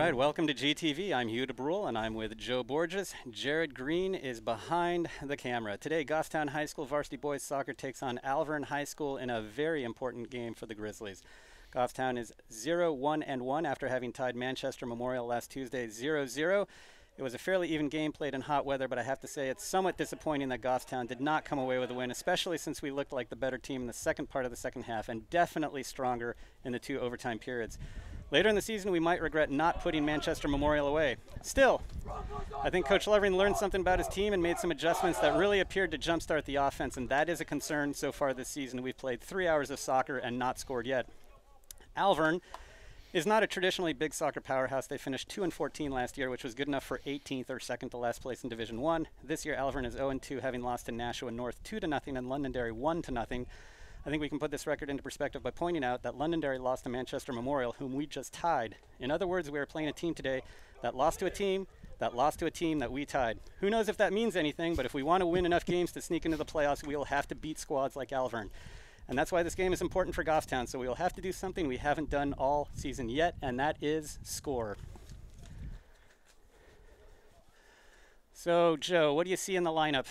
right, welcome to GTV. I'm Hugh DeBrule, and I'm with Joe Borges. Jared Green is behind the camera. Today, Goffstown High School varsity boys soccer takes on Alvirne High School in a very important game for the Grizzlies. Goffstown is 0-1-1 after having tied Manchester Memorial last Tuesday 0-0. It was a fairly even game played in hot weather, but I have to say it's somewhat disappointing that Goffstown did not come away with a win, especially since we looked like the better team in the second part of the second half and definitely stronger in the 2 overtime periods. Later in the season, we might regret not putting Manchester Memorial away. Still, I think Coach Alvirne learned something about his team and made some adjustments that really appeared to jumpstart the offense, and that is a concern so far this season. We've played 3 hours of soccer and not scored yet. Alvirne is not a traditionally big soccer powerhouse. They finished 2-14 last year, which was good enough for 18th or second to last place in Division 1. This year, Alvirne is 0-2, having lost to Nashua North 2-0 and Londonderry 1-0. I think we can put this record into perspective by pointing out that Londonderry lost to Manchester Memorial, whom we just tied. In other words, we are playing a team today that lost to a team that we tied. Who knows if that means anything, but if we want to win enough games to sneak into the playoffs, we will have to beat squads like Alvirne. And that's why this game is important for Goffstown, so we will have to do something we haven't done all season yet, and that is score. So, Joe, what do you see in the lineup?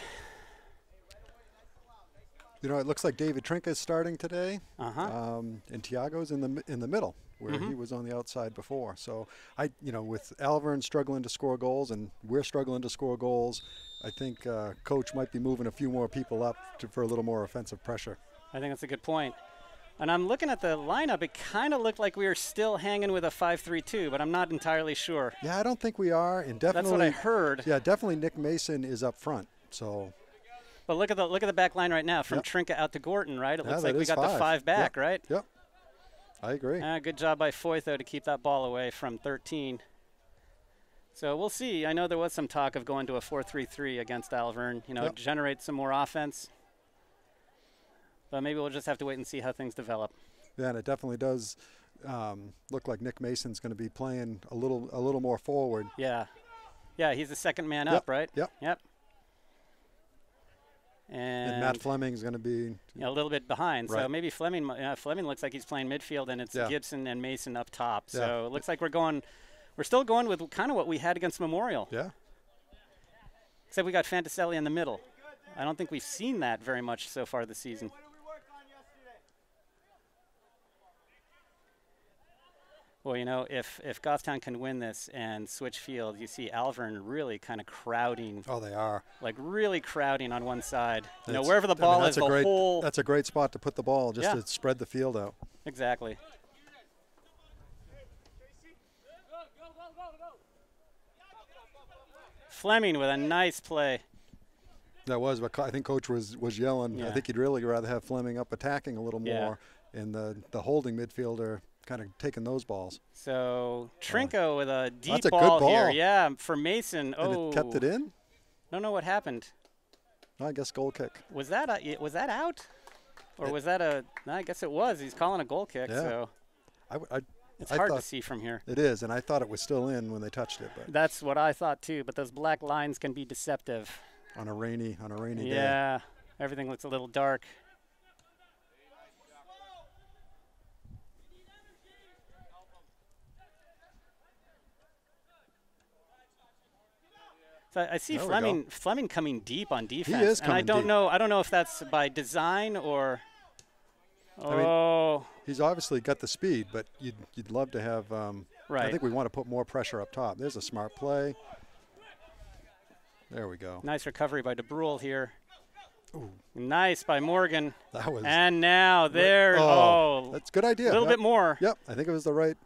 You know, it looks like David Trinka is starting today, and Tiago's in the middle, where he was on the outside before. So, with Alvirne struggling to score goals and we're struggling to score goals, I think Coach might be moving a few more people up for a little more offensive pressure. I think that's a good point. And I'm looking at the lineup. It kind of looked like we were still hanging with a 5-3-2, but I'm not entirely sure. Yeah, I don't think we are, and definitely that's what I heard. Yeah, definitely Nick Mason is up front. So. But look at the back line right now, from Trinka out to Gorton, right? It looks like we got the 5 back, right? Yep. I agree. Good job by Foyth, though, to keep that ball away from 13. So we'll see. I know there was some talk of going to a 4-3-3 against Alvirne, generate some more offense. But maybe we'll just have to wait and see how things develop. Yeah, and it definitely does look like Nick Mason's going to be playing a little more forward. Yeah. Yeah, he's the second man up, right? Yep. And Matt Fleming's going to be a little bit behind. Right. So maybe Fleming looks like he's playing midfield, and it's Gibson and Mason up top. Yeah. So it looks like we're still going with kind of what we had against Memorial. Yeah. Except we got Fantaselli in the middle. I don't think we've seen that very much so far this season. Well, if Goffstown can win this and switch field, you see Alvirne really kind of crowding. Oh, they are. Like really crowding on one side. Wherever the ball is, whole. That's a great spot to put the ball, just to spread the field out. Exactly. Fleming with a nice play. That was, but I think Coach was yelling. Yeah. I think he'd really rather have Fleming up attacking a little more, and the holding midfielder kind of taking those balls. So Trinko with a deep that's a ball, good ball here. Yeah, for Mason. And it kept it in? Don't know what happened. I guess goal kick. Was that out? Or was that I guess it was. He's calling a goal kick. Yeah. So it's I hard to see from here. It is, and I thought it was still in when they touched it. But that's what I thought too, but those black lines can be deceptive. On a rainy day. Yeah, everything looks a little dark. So I see Fleming coming deep on defense. He is and I don't deep. know if that's by design or I mean, he's obviously got the speed, but you'd love to have right. I think we want to put more pressure up top. There's a smart play. There we go. Nice recovery by DeBrule here. Ooh. Nice by Morgan. That was. And now there. That's a good idea. A little bit more. Yep, I think it was the right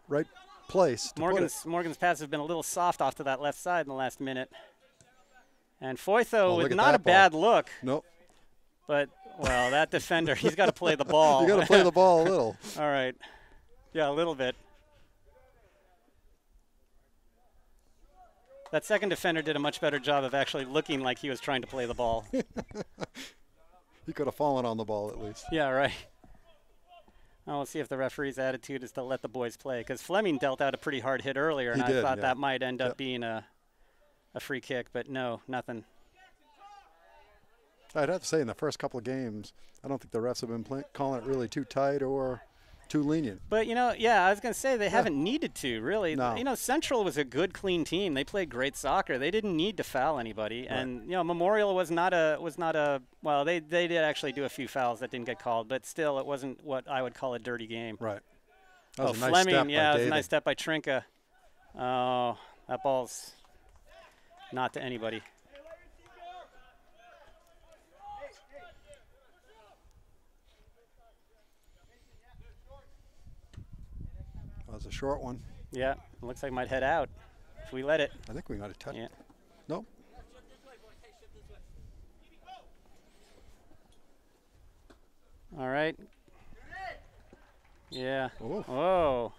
place. Morgan's passes have been a little soft off to that left side in the last minute. And Foytho with not a bad look. Nope. But that defender, he's got to play the ball. You got to play the ball a little. All right. Yeah, a little bit. That second defender did a much better job of actually looking like he was trying to play the ball. He could have fallen on the ball at least. Yeah, right. Well, we'll see if the referee's attitude is to let the boys play, because Fleming dealt out a pretty hard hit earlier, and I thought that might end up being a free kick, but no, nothing. I'd have to say in the first couple of games, I don't think the refs have been calling it really too tight or too lenient. But, yeah, I was going to say they haven't needed to, really. No. Central was a good, clean team. They played great soccer. They didn't need to foul anybody. Right. And, Memorial was not a well, they did actually do a few fouls that didn't get called, but still it wasn't what I would call a dirty game. Right. That was a nice Fleming, step by yeah, it was a David. nice step by Trinka. Oh, that ball's not to anybody. That was a short one. Yeah, it looks like it might head out if we let it. I think we might have touched Yeah. it. Nope. All right. Yeah. Oh. Whoa.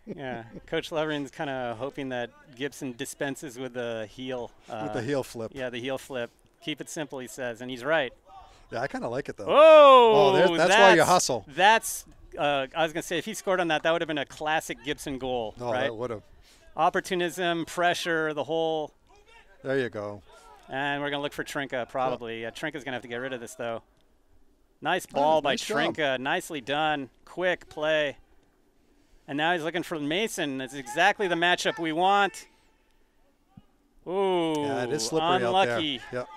Yeah. Coach Leverin's kind of hoping that Gibson dispenses with the heel. With the heel flip. Yeah, the heel flip. Keep it simple, he says, and he's right. Yeah, I kind of like it, though. Oh, that's why you hustle. That's, I was going to say, if he scored on that, that would have been a classic Gibson goal, No, right? that would have. Opportunism, pressure, the whole. There you go. And we're going to look for Trinka, probably. Trinka's going to have to get rid of this, though. Nice ball by nice Trinka. job. Nicely done. Quick play. And now he's looking for Mason. That's exactly the matchup we want. Ooh, Yeah, it is slippery unlucky. out there. Yep.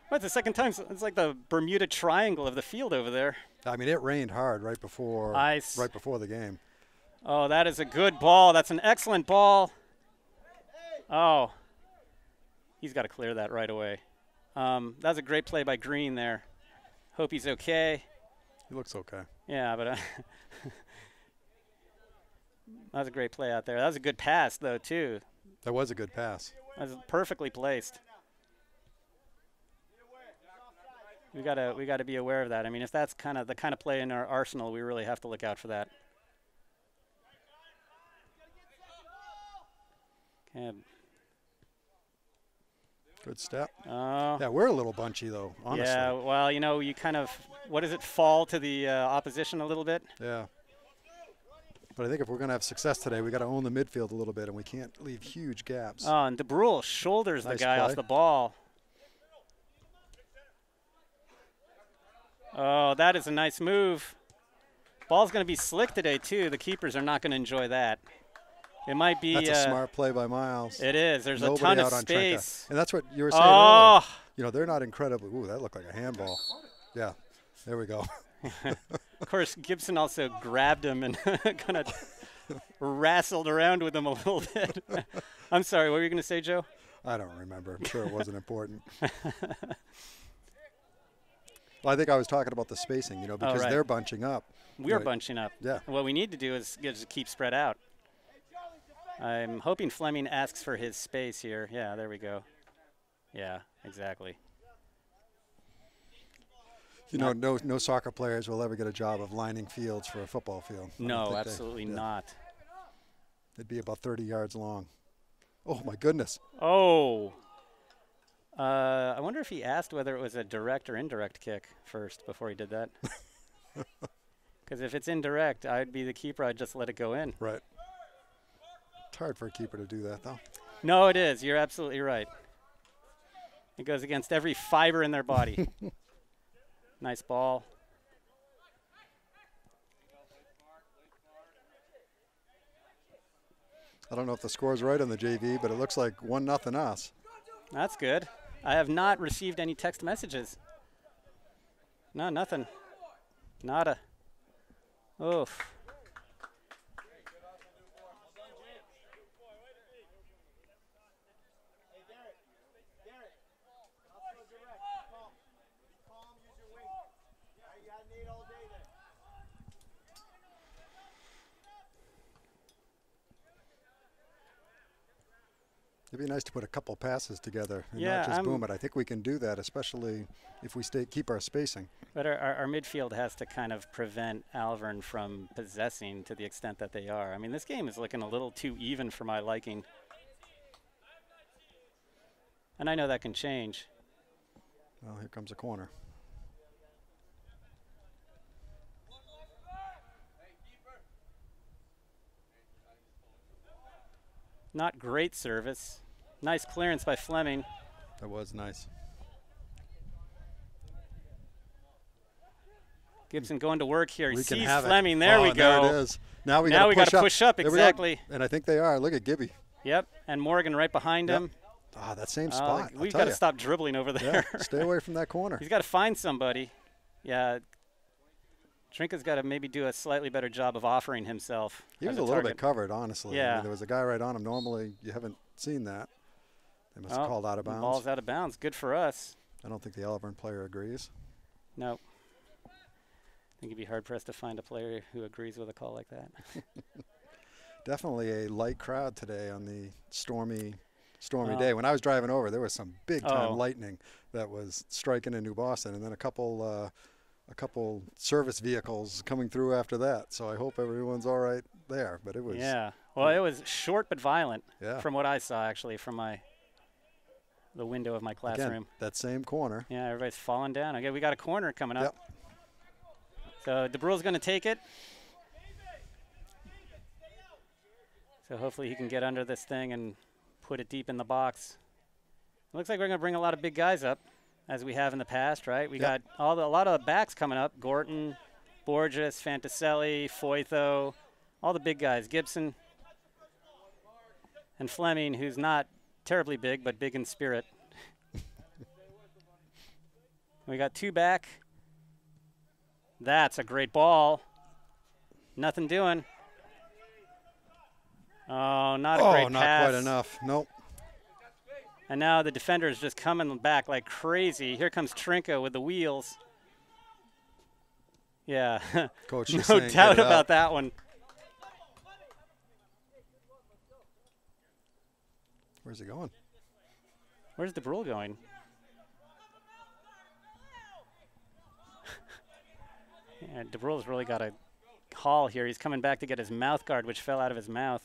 What's the second time? It's like the Bermuda Triangle of the field over there. I mean, it rained hard right before the game. Oh, that is a good ball. That's an excellent ball. Oh, he's got to clear that right away. That was a great play by Green there. Hope he's okay. He looks okay. Yeah, but that was a great play out there. That was a good pass, though, too. That was a good pass. That was perfectly placed. We gotta be aware of that. I mean, if that's the kind of play in our arsenal, we really have to look out for that. Okay. Good step. Oh. Yeah, we're a little bunchy, though, honestly. Yeah, well, you kind of, fall to the opposition a little bit? Yeah. But I think if we're going to have success today, we got to own the midfield a little bit, and we can't leave huge gaps. Oh, and DeBrule shoulders Nice the guy play. off the ball. Oh, that is a nice move. Ball's going to be slick today, too. The keepers are not going to enjoy that. It might be. That's a smart play by Miles. It is. There's Nobody a ton out of on space. Trinka. And that's what you were saying Oh. earlier. They're not incredibly. Ooh, that looked like a handball. Yeah, there we go. Of course, Gibson also grabbed him and kind of wrestled around with him a little bit. I'm sorry, what were you going to say, Joe? I don't remember. I'm sure it wasn't important. Well, I think I was talking about the spacing, because right. they're bunching up. We're bunching up. Yeah. What we need to do is just keep spread out. I'm hoping Fleming asks for his space here. Yeah, there we go. Yeah, exactly. No soccer players will ever get a job of lining fields for a football field. No, absolutely not. It'd be about 30 yards long. Oh, my goodness. Oh. I wonder if he asked whether it was a direct or indirect kick first before he did that. Because if it's indirect, I'd be the keeper. I'd just let it go in. Right. It's hard for a keeper to do that, though. No, it is. You're absolutely right. It goes against every fiber in their body. Nice ball. I don't know if the score's right on the JV, but it looks like 1-0 us. That's good. I have not received any text messages. No, nothing. Nada. Oof. It'd be nice to put a couple passes together and Yeah, not just boom it. I think we can do that, especially if we keep our spacing. But our midfield has to kind of prevent Alvirne from possessing to the extent that they are. I mean, this game is looking a little too even for my liking. And I know that can change. Well, here comes a corner. Not great service. Nice clearance by Fleming. That was nice. Gibson going to work here. He We sees have Fleming. It. There we go. There it is. Now we got got to push up. Exactly. And I think they are. Look at Gibby. Yep. And Morgan right behind him. Ah, that same spot. We've got to stop dribbling over there. Yeah, stay away from that corner. He's got to find somebody. Yeah. Trinka's got to maybe do a slightly better job of offering himself. He was a little bit covered, honestly. Yeah. I mean, there was a guy right on him. Normally, you haven't seen that. They must have called out of bounds. Ball's out of bounds. Good for us. I don't think the Alvirne player agrees. No. I think you'd be hard-pressed to find a player who agrees with a call like that. Definitely a light crowd today on the stormy day. When I was driving over, there was some big-time lightning that was striking in New Boston, and then a couple service vehicles coming through after that. So I hope everyone's all right there. But it was well, it was short but violent from what I saw actually from the window of my classroom. Again, that same corner. Yeah, everybody's falling down. Okay, we got a corner coming up. Yep. So DeBrule's going to take it. So hopefully he can get under this thing and put it deep in the box. It looks like we're going to bring a lot of big guys up, as we have in the past, right? We got a lot of backs coming up. Gorton, Borges, Fantaselli, Foytho, all the big guys. Gibson and Fleming, who's not terribly big, but big in spirit. We got 2 back. That's a great ball. Nothing doing. Oh, not a great pass. Oh, not quite enough. Nope. And now the defender is just coming back like crazy. Here comes Trinka with the wheels. Yeah, Coach no doubt about that one. Where's he going? Where's DeBrule going? Yeah, DeBrule's really got a haul here. He's coming back to get his mouth guard, which fell out of his mouth.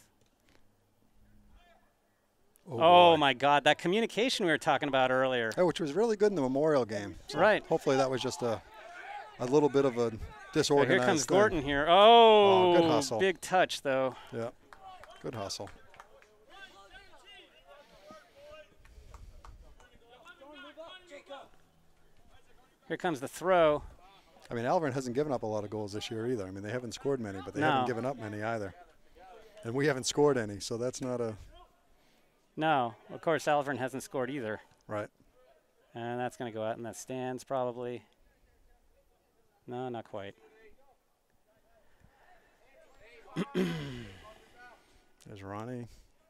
Oh my God, that communication we were talking about earlier. Oh, which was really good in the Memorial game. So right. Hopefully that was just a little bit of a disorganized Here comes thing. Gorton here. Oh, good hustle. Big touch, though. Yeah, good hustle. Here comes the throw. I mean, Alvirne hasn't given up a lot of goals this year either. I mean, they haven't scored many, but they haven't given up many either. And we haven't scored any, so that's not a... No, of course, Alvirne hasn't scored either. Right. And that's going to go out in the stands probably. No, not quite. There's Ronnie.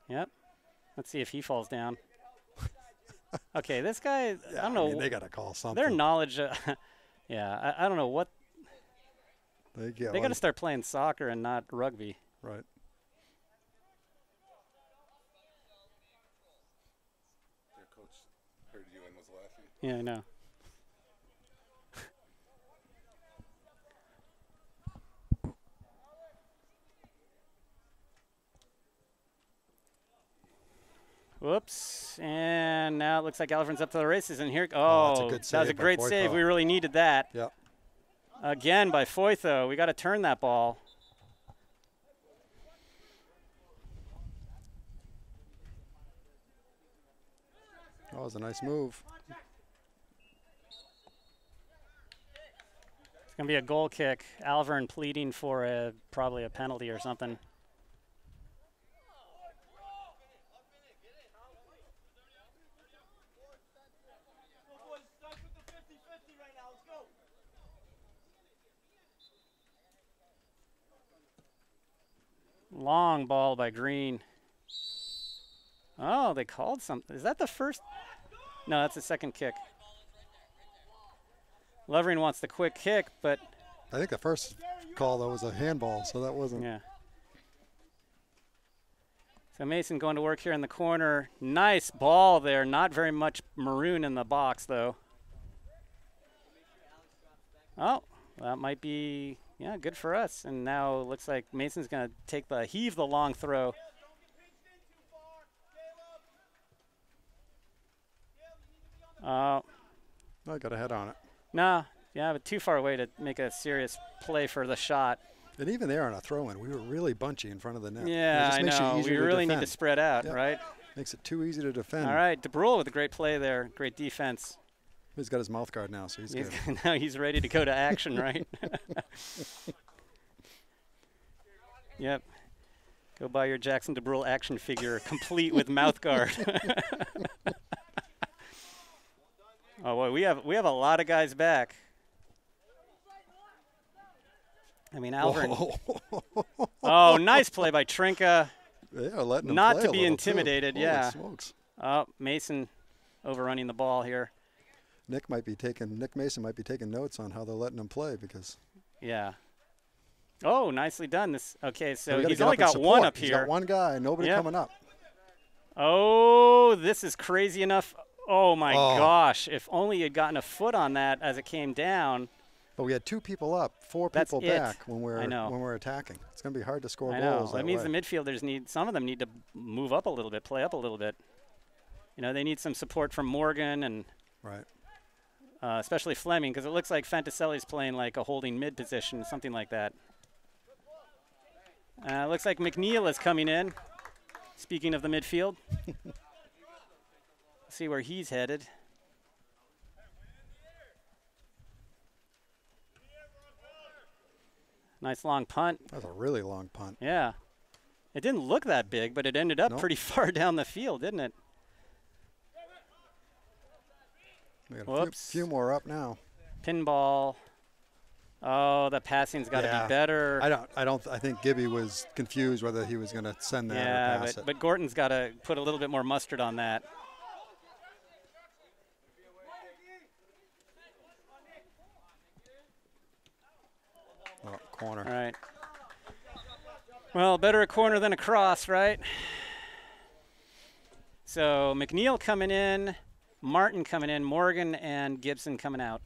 Yep. Let's see if he falls down. Okay, this guy, Yeah, I don't know. I mean, they got to call something. Their knowledge, yeah, I don't know what. They got to start playing soccer and not rugby. Right. Their coach heard you and was laughing. Yeah, I know. Whoops, and now it looks like Alvirne's up to the races, and here, that's a good save that was a great save. We really needed that. Yep. Again by Foytho. We got to turn that ball. That was a nice move. It's going to be a goal kick. Alvirne pleading for probably a penalty or something. Long ball by Green. Oh, they called something. Is that the first? No, that's the second kick. Lovering wants the quick kick, but I think the first call, though, was a handball, so that wasn't. Yeah. So Mason going to work here in the corner. Nice ball there. Not very much maroon in the box, though. Oh, that might be, yeah, good for us. And now it looks like Mason's going to heave the long throw. I got a head on it. No, yeah, but too far away to make a serious play for the shot. And even there on a throw-in, we were really bunchy in front of the net. Yeah, I know. We really need to spread out, right? Makes it too easy to defend. All right, DeBrule with a great play there. Great defense. He's got his mouth guard now, so he's good. Now he's ready to go to action, right? Yep. Go buy your Jackson DeBrule action figure, complete with mouth guard. Oh boy, we have a lot of guys back. I mean, Alvirne. Oh, nice play by Trinka. Yeah, letting him Not play to a be little, intimidated, too. yeah. Holy smokes. Oh, Mason overrunning the ball here. Nick Mason might be taking notes on how they're letting him play because. Yeah. Oh, nicely done. Okay, so he's he's only got one up here. He's got one guy, nobody coming up. Oh, this is crazy enough. Oh my gosh! If only you'd gotten a foot on that as it came down. But we had 2 people up, 4 people back when we're attacking. It's going to be hard to score goals. That means the midfielders some of them need to move up a little bit, play up a little bit. You know, they need some support from Morgan and especially Fleming, because it looks like Fantaselli's playing like a holding mid position, something like that. Looks like McNeil is coming in. Speaking of the midfield. See where he's headed. Nice long punt. That was a really long punt. Yeah. It didn't look that big, but it ended up pretty far down the field, didn't it? We got a few more up now. Pinball. Oh, the passing's got to be better. I think Gibby was confused whether he was going to send that or pass it. But Gorton's got to put a little bit more mustard on that. Oh, corner. All right. Well, better a corner than a cross, right? So McNeil coming in, Martin coming in, Morgan and Gibson coming out.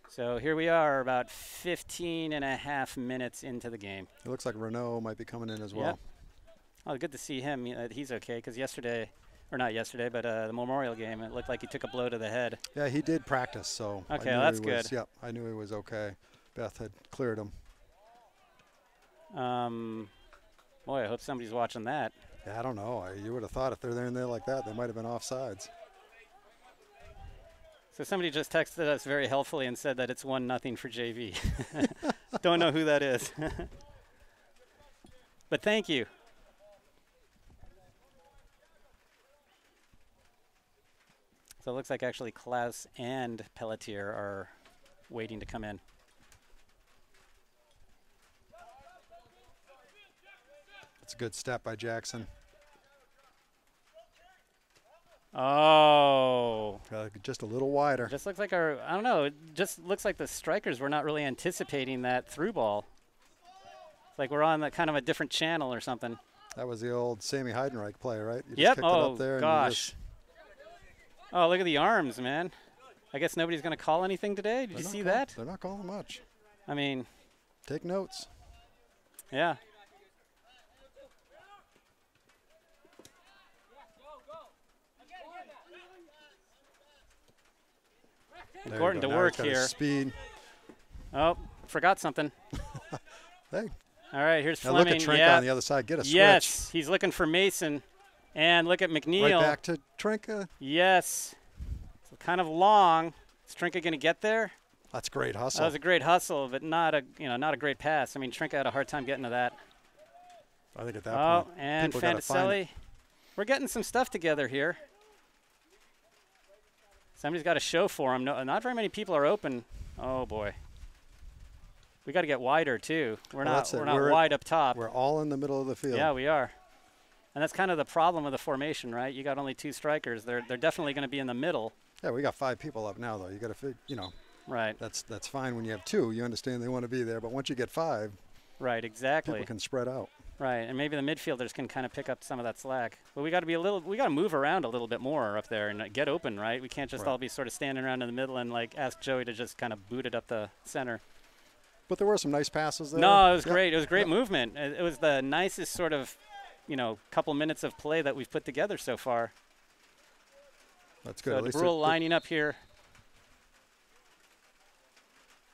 So here we are about 15.5 minutes into the game. It looks like Renault might be coming in as well. Yep. Oh, good to see him. He's okay, because yesterday, or not yesterday, but the Memorial game, it looked like he took a blow to the head. Yeah, he did practice, so okay, that's good. Yep, I knew he was okay. Beth had cleared him. Boy, I hope somebody's watching that. Yeah, I don't know. You would have thought if they're in there like that, they might have been offsides. So somebody just texted us very helpfully and said that it's 1-0 for JV. Don't know who that is. But thank you. So it looks like actually Klaus and Pelletier are waiting to come in. That's a good step by Jackson. Oh. Just a little wider. Just looks like I don't know, it just looks like the strikers were not really anticipating that through ball. It's like we're on kind of a different channel or something. That was the old Sammy Heidenreich play, right? You yep. Just kicked it up there Gosh. Oh, look at the arms, man. I guess nobody's going to call anything today. Did you see that? They're not calling much. I mean. Take notes. Yeah. Gordon to work here. Speed. Oh, forgot something. Hey. All right, here's Fleming. Look at Trinka on the other side. Get a switch. Yes, he's looking for Mason. And look at McNeil. Right back to Trinka. Yes. So kind of long. Is Trinka going to get there? That's great hustle. That was a great hustle, but not a great pass. I mean, Trinka had a hard time getting to that. I think at that point. Oh, and Fantaselli. We're getting some stuff together here. Somebody's got a show for him. No, not very many people are open. Oh boy. We got to get wider too. We're not wide up top. We're all in the middle of the field. Yeah, we are. And that's kind of the problem with the formation, right? You got only 2 strikers. They're definitely going to be in the middle. Yeah, we got 5 people up now though. You got to Right. That's fine when you have 2. You understand they want to be there, but once you get 5, right, exactly. People can spread out. Right, and maybe the midfielders can kind of pick up some of that slack. But we got to move around a little bit more up there and get open, right? We can't just all be sort of standing around in the middle and like ask Joey to just kind of boot it up the center. But there were some nice passes there. No, it was great. It was great movement. It was the nicest sort of, couple minutes of play that we've put together so far. That's good. So DeBrule lining up here.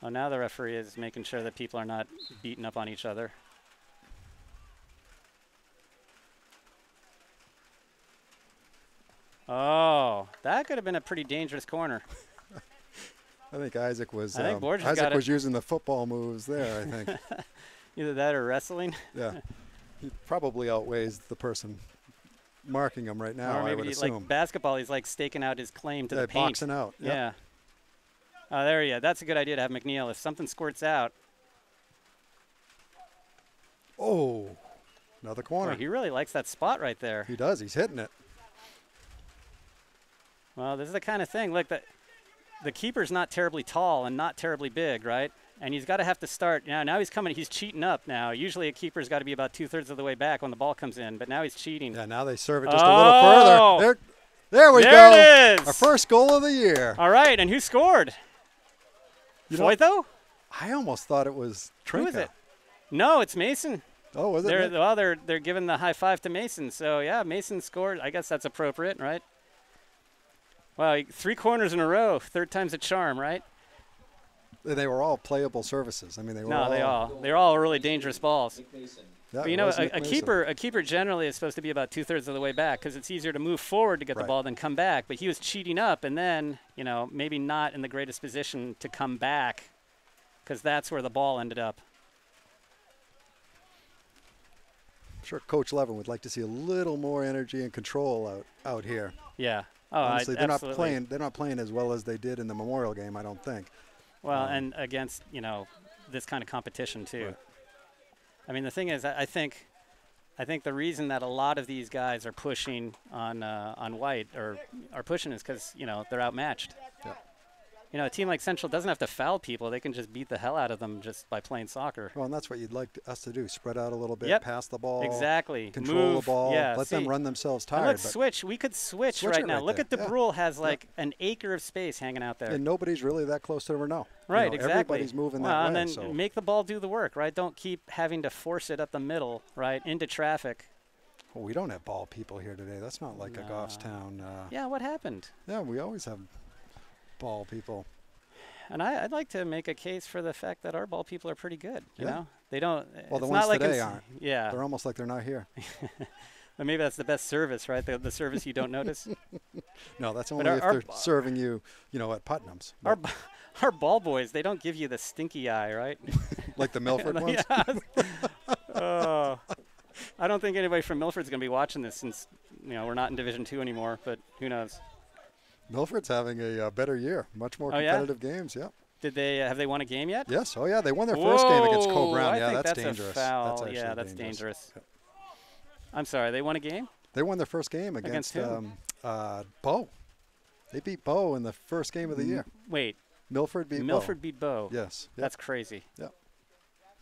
Oh, now the referee is making sure that people are not beating up on each other. Oh, That could have been a pretty dangerous corner. I think Isaac was. I think Borges Isaac was using the football moves there. I think. Either that or wrestling. Yeah, he probably outweighs the person marking him right now. Or maybe I would assume. like basketball, he's like staking out his claim to the paint. Boxing out. Yep. Yeah. Oh, there you go. That's a good idea to have McNeil. If something squirts out. Oh, another corner. Boy, he really likes that spot right there. He does. He's hitting it. Well, this is the kind of thing. Look, the keeper's not terribly tall and not terribly big, right? And he's got to have to start. Now he's coming. He's cheating up now. Usually a keeper's got to be about 2/3 of the way back when the ball comes in, but now he's cheating. Yeah, now they serve it just a little further. There we go. There it is. Our first goal of the year. All right, and who scored? Foytho? I almost thought it was Trinka. Who is it? No, it's Mason. Oh, was it? Well, they're giving the high five to Mason. So yeah, Mason scored. I guess that's appropriate, right? Wow, 3 corners in a row. 3rd time's a charm, right? They were all playable services. I mean, they were they're all really dangerous balls. Yeah, But you know, a keeper generally is supposed to be about 2/3 of the way back because it's easier to move forward to get the ball than come back. But he was cheating up, and then maybe not in the greatest position to come back because that's where the ball ended up. I'm sure Coach Levin would like to see a little more energy and control out here. Yeah. Oh, honestly, they're absolutely. not playing. They're not playing as well as they did in the Memorial game. I don't think. Well, and against this kind of competition too. Right. I mean, the thing is, I think the reason that a lot of these guys are pushing on White or are pushing is because they're outmatched. Yeah. A team like Central doesn't have to foul people; they can just beat the hell out of them just by playing soccer. Well, and that's what you'd like us to do: spread out a little bit, Yep. pass the ball, exactly, control move, the ball, yeah, let them run themselves and tired. let's switch. We could switch right now. Look at there. DeBrule has like an acre of space hanging out there. And nobody's really that close to Renault. Right, exactly. Everybody's moving that way. And then so. make the ball do the work, right? Don't keep having to force it up the middle, right, into traffic. Well, we don't have ball people here today. That's not like a Goffstown. Yeah, what happened? Yeah, we always have ball people. And I'd like to make a case for the fact that our ball people are pretty good. You know, they don't. Well, the it's ones not like today aren't. Yeah. They're almost like they're not here. Well, maybe that's the best service, right? The service you don't notice. No, that's only if they're serving you, at Putnam's. Our ball boys, they don't give you the stinky eye, right? Like the Milford ones? Oh, I don't think anybody from Milford's going to be watching this since, we're not in Division II anymore, but who knows? Milford's having a better year. Much more competitive games, yeah. Did they have they won a game yet? Yes. Oh, yeah. They won their first game against Co-Brown. Yeah, that's dangerous. dangerous. A foul. That's That's dangerous. Yep. I'm sorry, they won a game? They won their first game against Bow. They beat Bow in the first game of the year. Wait. Milford beat Bow. Milford beat Bow. Yes. Yep. That's crazy. Yep.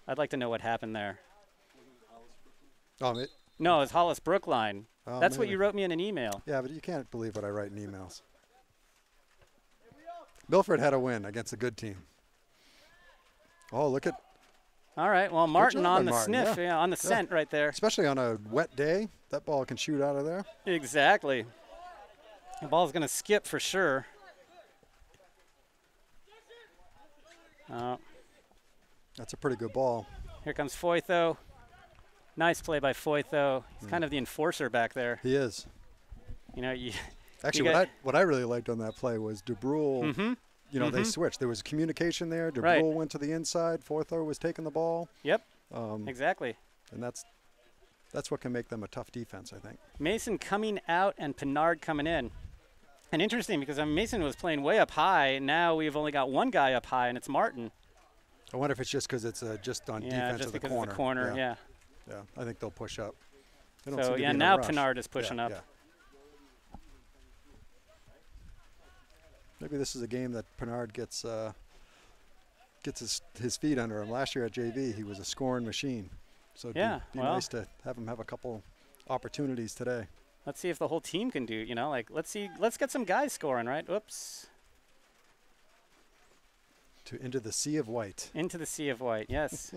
I'd like to know what happened there. No, it was Hollis Brookline. That's maybe. what you wrote me in an email. Yeah, but you can't believe what I write in emails. Milford had a win against a good team. Oh, look at. All right. Well, Martin on the Martin, sniff, on the scent right there. Especially on a wet day, that ball can shoot out of there. Exactly. The ball's going to skip for sure. That's a pretty good ball. Here comes Foytho. Nice play by Foytho. He's kind of the enforcer back there. He is. Actually, what I really liked on that play was DeBrule. They switched. There was communication there. DeBrule went to the inside. Foytho was taking the ball. Yep. Exactly. And that's what can make them a tough defense, I think. Mason coming out and Pinard coming in. And interesting because Mason was playing way up high. Now we've only got one guy up high, and it's Martin. I wonder if it's just because it's just on defense of the corner. Yeah, just because of the corner, yeah. Yeah, I think they'll push up. So, now Pinard is pushing up. Yeah. Maybe this is a game that Pinard gets his feet under him. Last year at JV, he was a scoring machine. So it'd be nice to have him have a couple opportunities today. Let's see if the whole team can do, let's get some guys scoring, right? Oops. Into the sea of white. Into the sea of white, yes.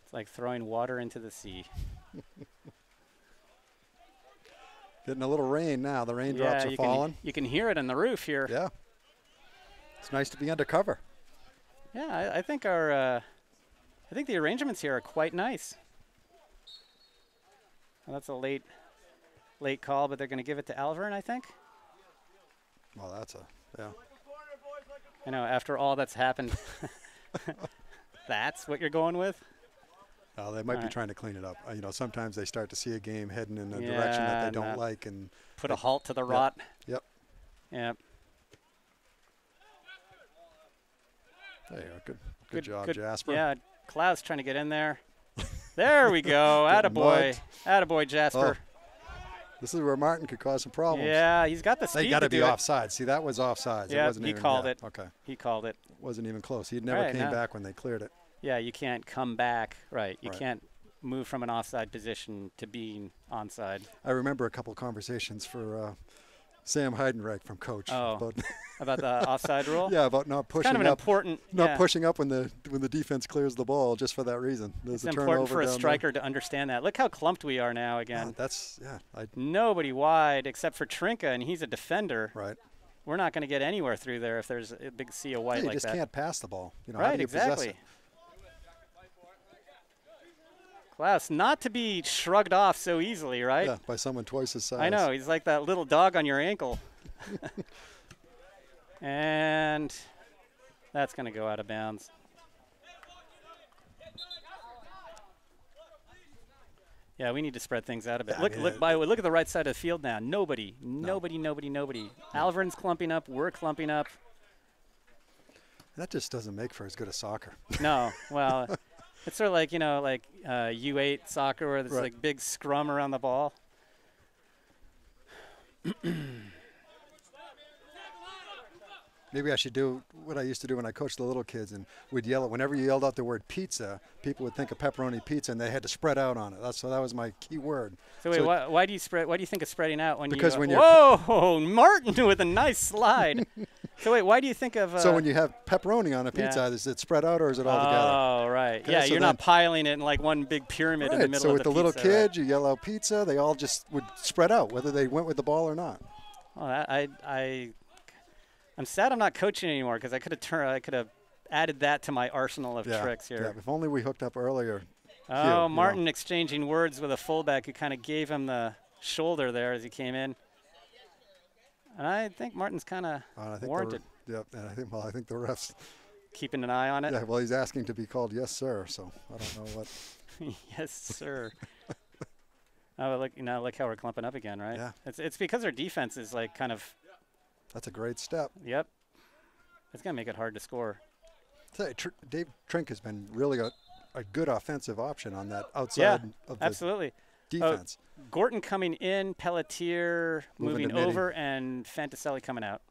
It's like throwing water into the sea. Getting a little rain now. The raindrops are falling. You can hear it on the roof here. Yeah. It's nice to be undercover. Yeah, I think the arrangements here are quite nice. Well, that's a late call, but they're going to give it to Alvirne, I think. Well, that's yeah. I know, after all that's happened, that's what you're going with? They might be trying to clean it up. You know, sometimes they start to see a game heading in a direction that they don't like and put a halt to the rot. Yep. Yep. There you go. Good job, Jasper. Yeah, Klaus trying to get in there. There we go. Attaboy. Attaboy, Jasper. Oh. This is where Martin could cause some problems. Yeah, he's got the speed. They got to be offside. See, that was offside. Yeah, he called it. Okay. He called it. Wasn't even close. He never came back when they cleared it. Yeah, you can't come back. Right. You can't move from an offside position to being onside. I remember a couple conversations for Sam Heidenreich from Coach. Oh, about the offside rule? Yeah, about not pushing kind of an up. Important, not pushing up when the defense clears the ball just for that reason. There's it's important for a striker to understand that. Look how clumped we are now again. Nobody wide except for Trinka, and he's a defender. Right. We're not going to get anywhere through there if there's a big sea of white like that. You just can't pass the ball. You know, right, exactly. Klaus, not to be shrugged off so easily, right? Yeah, by someone twice his size. I know. He's like that little dog on your ankle. And that's going to go out of bounds. Yeah, we need to spread things out a bit. Yeah, look at the right side of the field now. Nobody. Alvirne's clumping up. We're clumping up. That just doesn't make for as good a soccer. No. Well, it's sort of like, you know, like U8 soccer where there's like big scrum around the ball. Maybe I should do what I used to do when I coached the little kids, and we'd yell it. Whenever you yelled out the word pizza, people would think of pepperoni pizza, and they had to spread out on it. So that was my key word. So wait, why do you spread? Why do you think of spreading out when because you? When you're whoa, Martin with a nice slide. So wait, why do you think of? So when you have pepperoni on a pizza, is it spread out or is it all together? Oh, right. Yeah, so you're not piling it in like one big pyramid in the middle of the pizza. So with the little kids, right? you yell out pizza, they all just would spread out, whether they went with the ball or not. Well, I'm sad I'm not coaching anymore because I could have added that to my arsenal of tricks here. Yeah, if only we hooked up earlier. Oh, Martin exchanging words with a fullback who kind of gave him the shoulder there as he came in. And I think Martin's kind of warranted. And I think the refs keeping an eye on it. Yeah, well, he's asking to be called yes, sir. So I don't know what. Yes, sir. Oh, look how we're clumping up again, right? Yeah. It's because our defense is like kind of. That's a great step. Yep. It's gonna make it hard to score. Dave Trink has been really a good offensive option on that outside of the defense. Gorton coming in, Pelletier moving over, and Fantaselli coming out.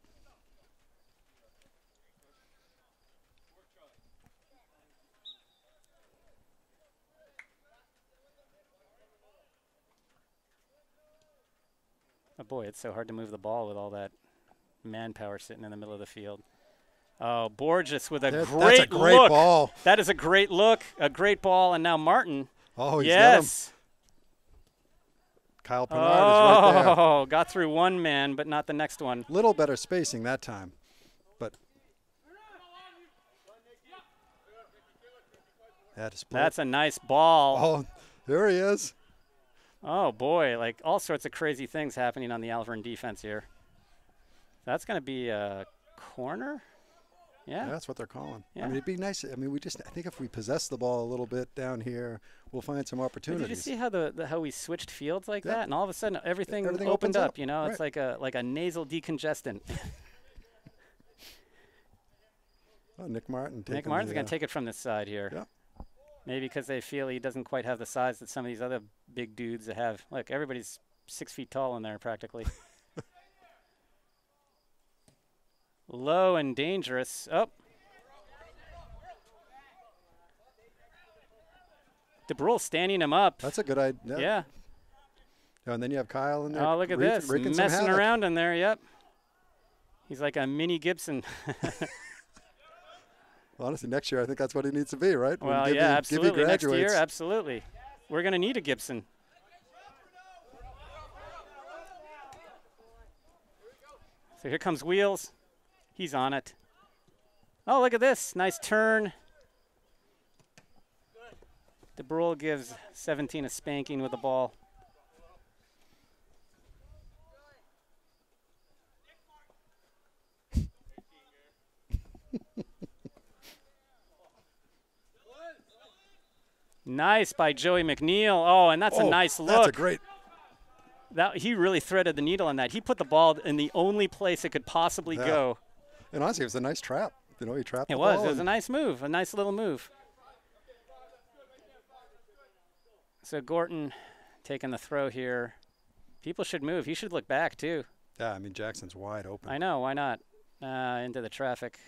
Oh boy, it's so hard to move the ball with all that manpower sitting in the middle of the field. Oh, Borges with that's a great look. Ball. That is a great look, a great ball, and now Martin. Oh, he's got him. Kyle Pennard is right there. Oh, got through one man, but not the next one. Little better spacing that time, but that's a nice ball. Oh, there he is. Oh boy, like all sorts of crazy things happening on the Alvirne defense here. That's going to be a corner. Yeah, that's what they're calling. Yeah. I mean, it'd be nice. I mean, I think if we possess the ball a little bit down here, we'll find some opportunities. But did you see how we switched fields like that, and all of a sudden everything opened up? You know, it's like a nasal decongestant. Oh, Nick Martin's going to take it from this side here. Yeah. Maybe because they feel he doesn't quite have the size that some of these other big dudes have. Look, everybody's 6 feet tall in there practically. Low and dangerous. Oh. DeBrule standing him up. That's a good idea. Yeah. And then you have Kyle in there. Oh, look at this. Messing around in there, yep. He's like a mini Gibson. Honestly, next year I think that's what he needs to be, right? Well, yeah, absolutely. Next year, absolutely. We're going to need a Gibson. So here comes Wheels. He's on it. Oh, look at this. Nice turn. DeBrule gives 17 a spanking with the ball. Nice by Joey McNeil. Oh, and that's a nice look. That's a great. He really threaded the needle on that. He put the ball in the only place it could possibly go. And honestly, it was a nice trap. You know, he trapped the It ball. was a nice move, a nice little move. So Gorton taking the throw here. People should move. He should look back, too. Yeah, I mean, Jackson's wide open. I know. Why not? Into the traffic.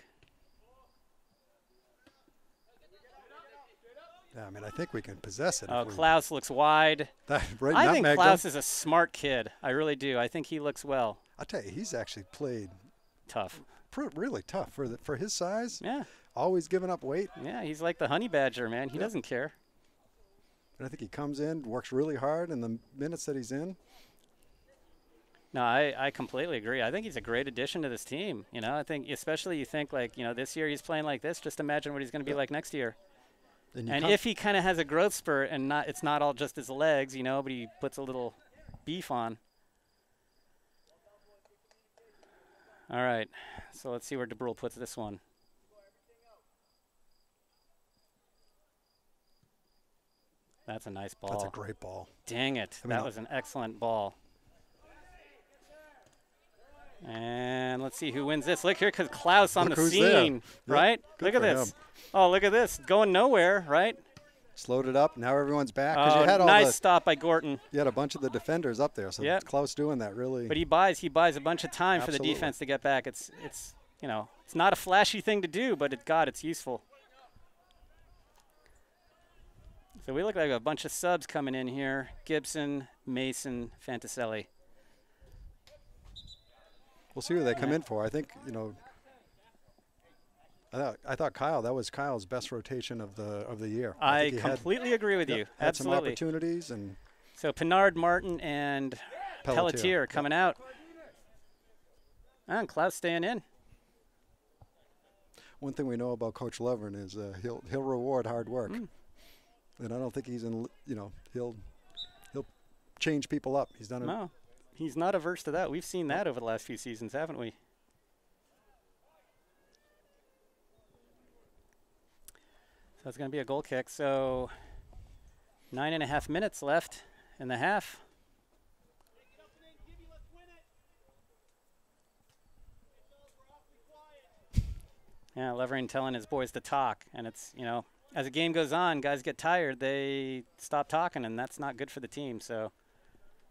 Yeah, I mean, I think we can possess it. Oh, Klaus looks wide. I think Klaus is a smart kid. I really do. I think he looks well. I'll tell you, he's actually played tough. Really tough for his size. Yeah. Always giving up weight. Yeah, he's like the honey badger, man. He doesn't care. And I think he comes in, works really hard in the minutes that he's in. No, I completely agree. I think he's a great addition to this team. You know, I think especially you think like, you know, this year he's playing like this. Just imagine what he's going to be like next year. And if he kind of has a growth spurt and it's not all just his legs, you know, but he puts a little beef on. All right, so let's see where DeBrule puts this one. That's a nice ball. That's a great ball. Dang it. That was an excellent ball. And let's see who wins this. Look here, because Klaus on the scene, right? Look at this. Oh, look at this. Going nowhere, right? Slowed it up. Now everyone's back. Oh, You had nice stop by Gorton. You had a bunch of the defenders up there, so Klaus doing that really. But he buys a bunch of time for the defense to get back. It's you know, it's not a flashy thing to do, but it's useful. So we look like a bunch of subs coming in here. Gibson, Mason, Fantaselli. We'll see who they come in for. I think, you know, I thought Kyle, that was Kyle's best rotation of the year. I completely agree with you. Had Absolutely. some opportunities. And so Pinard, Martin, and Pelletier coming out. And Klaus staying in. One thing we know about Coach Alvirne is he'll reward hard work. And I don't think he's in, you know, he'll change people up. He's done it. No, he's not averse to that. We've seen that over the last few seasons, haven't we? So it's going to be a goal kick. So 9.5 minutes left in the half. Yeah, Alvirne telling his boys to talk, and it's, you know, as the game goes on, guys get tired, they stop talking, and that's not good for the team. So,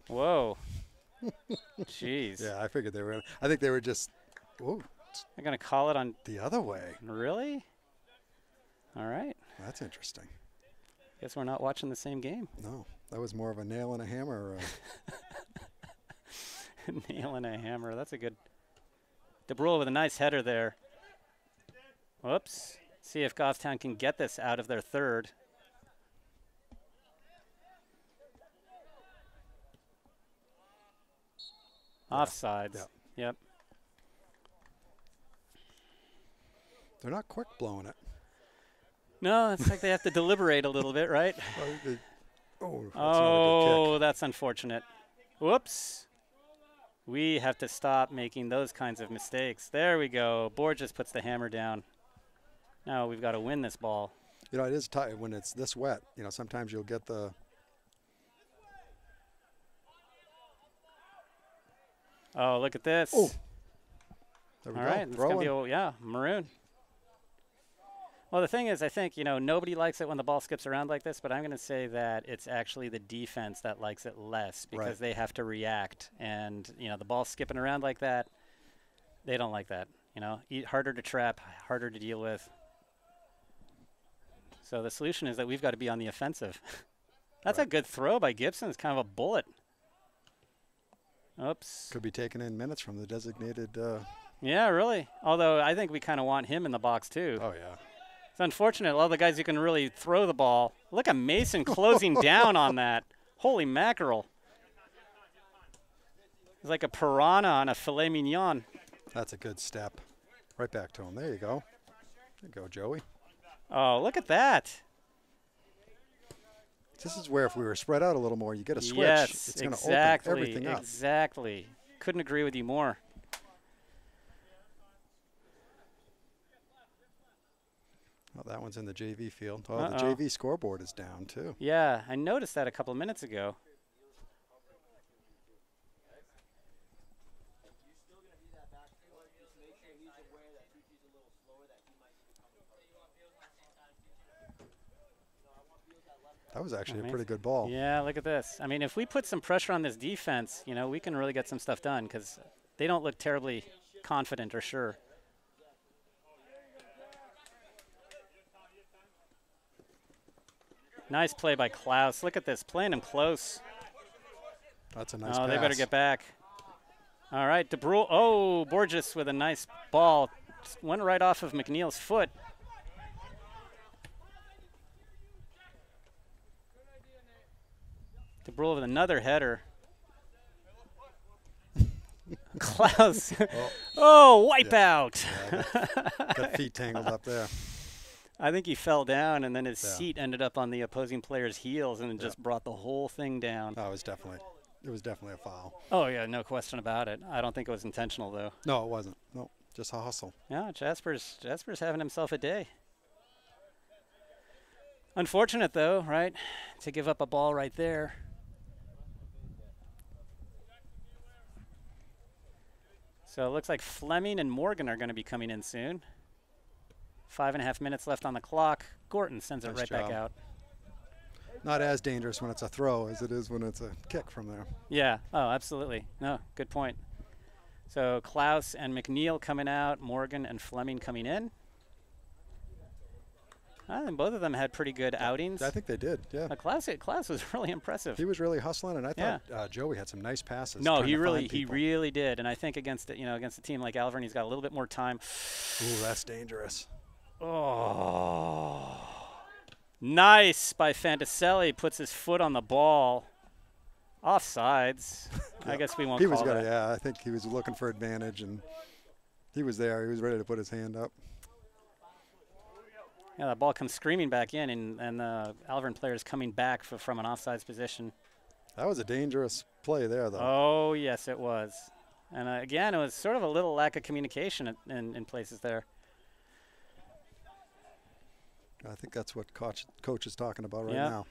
whoa. Jeez. Yeah, I figured they were. I think they were just, whoa. They're going to call it on. The other way. Really? All right. That's interesting. Guess we're not watching the same game. No, that was more of a nail and a hammer. Nail and a hammer. That's a good. DeBrule with a nice header there. Whoops. See if Goffstown can get this out of their third. Offsides. Yep. They're not quick blowing it. No, it's like they have to deliberate a little bit, right? Oh, that's unfortunate. Whoops. We have to stop making those kinds of mistakes. There we go. Borges puts the hammer down. Now we've got to win this ball. You know, it is tight when it's this wet. You know, sometimes you'll get the. Oh, look at this. Oh. There we All go. right, it's going to be, maroon. Well, the thing is, I think, you know, nobody likes it when the ball skips around like this, but I'm going to say that it's actually the defense that likes it less because they have to react. And, you know, the ball skipping around like that, they don't like that. You know, harder to trap, harder to deal with. So the solution is that we've got to be on the offensive. That's a good throw by Gibson. It's kind of a bullet. Oops. Could be taken in minutes from the designated. Yeah, really. Although I think we kind of want him in the box, too. Oh, yeah. It's unfortunate. A lot of the guys who can really throw the ball. Look at Mason closing down on that. Holy mackerel. It's like a piranha on a filet mignon. That's a good step. Right back to him. There you go. There you go, Joey. Oh, look at that. This is where if we were spread out a little more, you get a switch. Yes, it's going to exactly, open everything up. Exactly. Couldn't agree with you more. Oh, that one's in the JV field. Oh, the JV scoreboard is down, too. Yeah, I noticed that a couple of minutes ago. That was actually a pretty good ball. Yeah, look at this. I mean, if we put some pressure on this defense, you know, we can really get some stuff done because they don't look terribly confident or sure. Nice play by Klaus. Look at this, playing him close. That's a nice pass. Oh, they better get back. All right, DeBrule. Oh, Borges with a nice ball. Just went right off of McNeil's foot. DeBrule with another header. Klaus. Oh, wipeout. Yeah, got feet tangled up there. I think he fell down, and then his seat ended up on the opposing player's heels, and it just brought the whole thing down. Oh, it was definitely a foul. Oh, yeah, no question about it. I don't think it was intentional, though. No, it wasn't. No, just a hustle. Yeah, Jasper's having himself a day. Unfortunate, though, right, to give up a ball right there. So it looks like Fleming and Morgan are going to be coming in soon. 5.5 minutes left on the clock. Gorton sends it right back out. Not as dangerous when it's a throw as it is when it's a kick from there. Yeah. Oh, absolutely. No, good point. So Klaus and McNeil coming out, Morgan and Fleming coming in. I think both of them had pretty good outings. I think they did, yeah. Klaus was really impressive. He was really hustling, and I thought Joey had some nice passes. No, he really did. And I think against a team like Alvirne, he's got a little bit more time. Ooh, that's dangerous. Oh, nice by Fantaselli. Puts his foot on the ball. Offsides. I guess we won't call that. Yeah, I think he was looking for advantage, and he was there. He was ready to put his hand up. Yeah, that ball comes screaming back in, and the Alvirne player is coming back from an offsides position. That was a dangerous play there, though. Oh, yes, it was. And, again, it was sort of a little lack of communication in places there. I think that's what coach is talking about right now.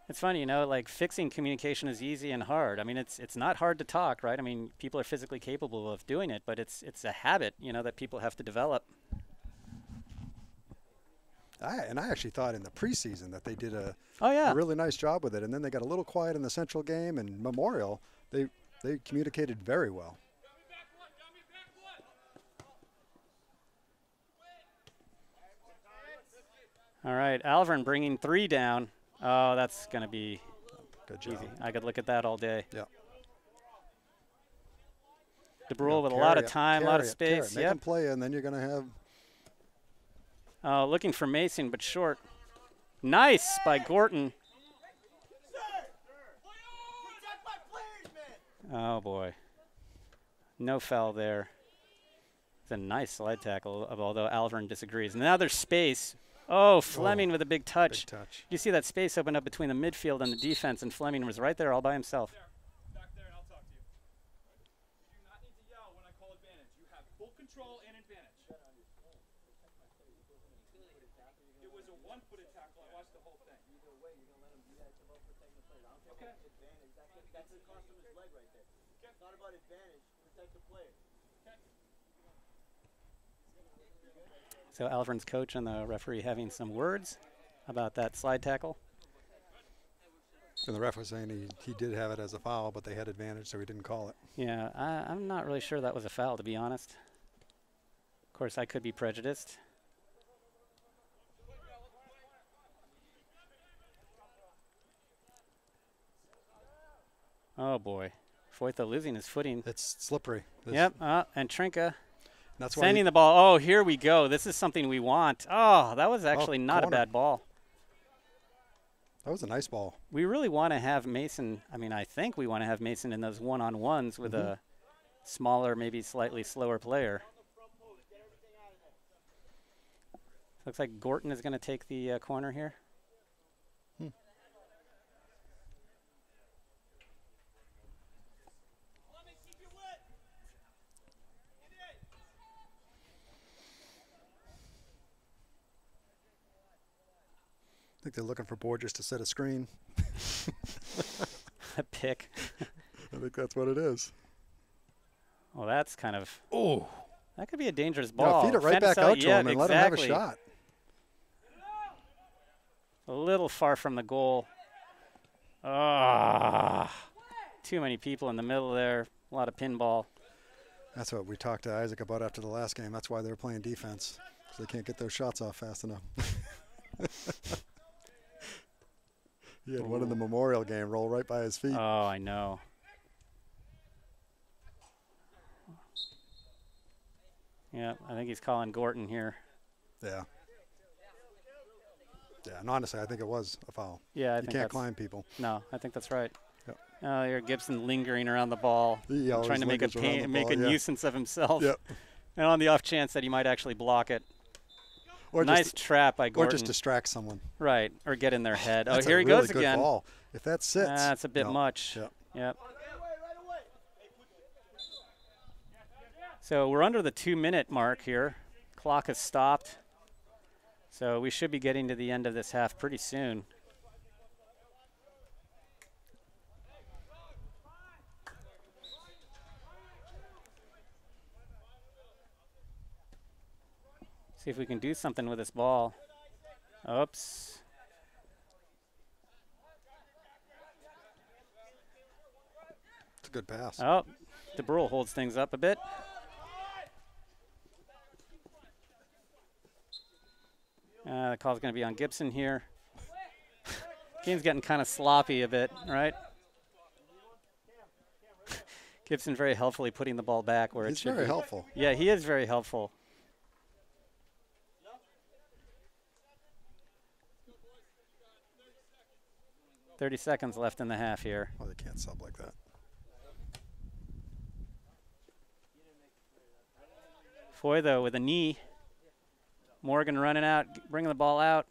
It's funny, you know, like fixing communication is easy and hard. I mean, it's not hard to talk, right? I mean, people are physically capable of doing it, but it's a habit, you know, that people have to develop. I actually thought in the preseason that they did a really nice job with it, and then they got a little quiet in the Central game, and Memorial, they communicated very well. All right, Alvirne bringing 3 down. Oh, that's going to be good job. Easy. I could look at that all day. Yeah. DeBrule with a lot of time, a lot of space. Make him play, and then you're going to have. Looking for Mason, but short. Nice by Gorton. Oh, boy. No foul there. It's a nice slide tackle, although Alvirne disagrees. Now there's space. Oh, Fleming with a big touch. Big touch. You see that space open up between the midfield and the defense, and Fleming was right there all by himself. Back there, and I'll talk to you. You do not need to yell when I call advantage. You have full control and advantage. It was a one-footed tackle. I watched the whole thing. Either way, you're going to let him do that. It's about protecting the player. I don't care about advantage. That's the cost of his leg right there. It's not about advantage. Protect the player. So Alvirne's coach and the referee having some words about that slide tackle. And the ref was saying he did have it as a foul, but they had advantage, so he didn't call it. Yeah, I'm not really sure that was a foul, to be honest. Of course, I could be prejudiced. Oh, boy. Foytha losing his footing. It's slippery. Yep, and Trinka. That's sending the ball. Oh, here we go. This is something we want. Oh, that was actually not corner. A bad ball. That was a nice ball. We really want to have Mason. I mean, I think we want to have Mason in those one-on-ones with a smaller, maybe slightly slower player. Looks like Gorton is going to take the corner here. think they're looking for Borges to set a screen. A pick. I think that's what it is. Well, that's kind of. Oh. That could be a dangerous ball. No, feed it right back out to him and let him have a shot. A little far from the goal. Ah, too many people in the middle there. A lot of pinball. That's what we talked to Isaac about after the last game. That's why they're playing defense, because they can't get those shots off fast enough. He had one in the Memorial game roll right by his feet. Oh, I know. Yeah, I think he's calling Gorton here. Yeah. Yeah, and honestly, I think it was a foul. Yeah, I you think can't climb people. No, I think that's right. Yep. Here Gibson lingering around the ball, trying to make a nuisance of himself. Yep. And on the off chance that he might actually block it. Or nice trap by Gorton. Or just distract someone. Right, or get in their head. That's here he really goes good again. Ball. If that sits. That's a bit much. Yep. Yep. So we're under the 2-minute mark here. Clock has stopped. So we should be getting to the end of this half pretty soon. See if we can do something with this ball. Oops. It's a good pass. Oh, DeBrule holds things up a bit. The call's going to be on Gibson here. Game's getting kind of sloppy a bit, right? Gibson very helpfully putting the ball back where it should be. He's very helpful. Yeah, he is very helpful. .30 seconds left in the half here. Oh, they can't sub like that. Foy, though, with a knee. Morgan running out, bringing the ball out.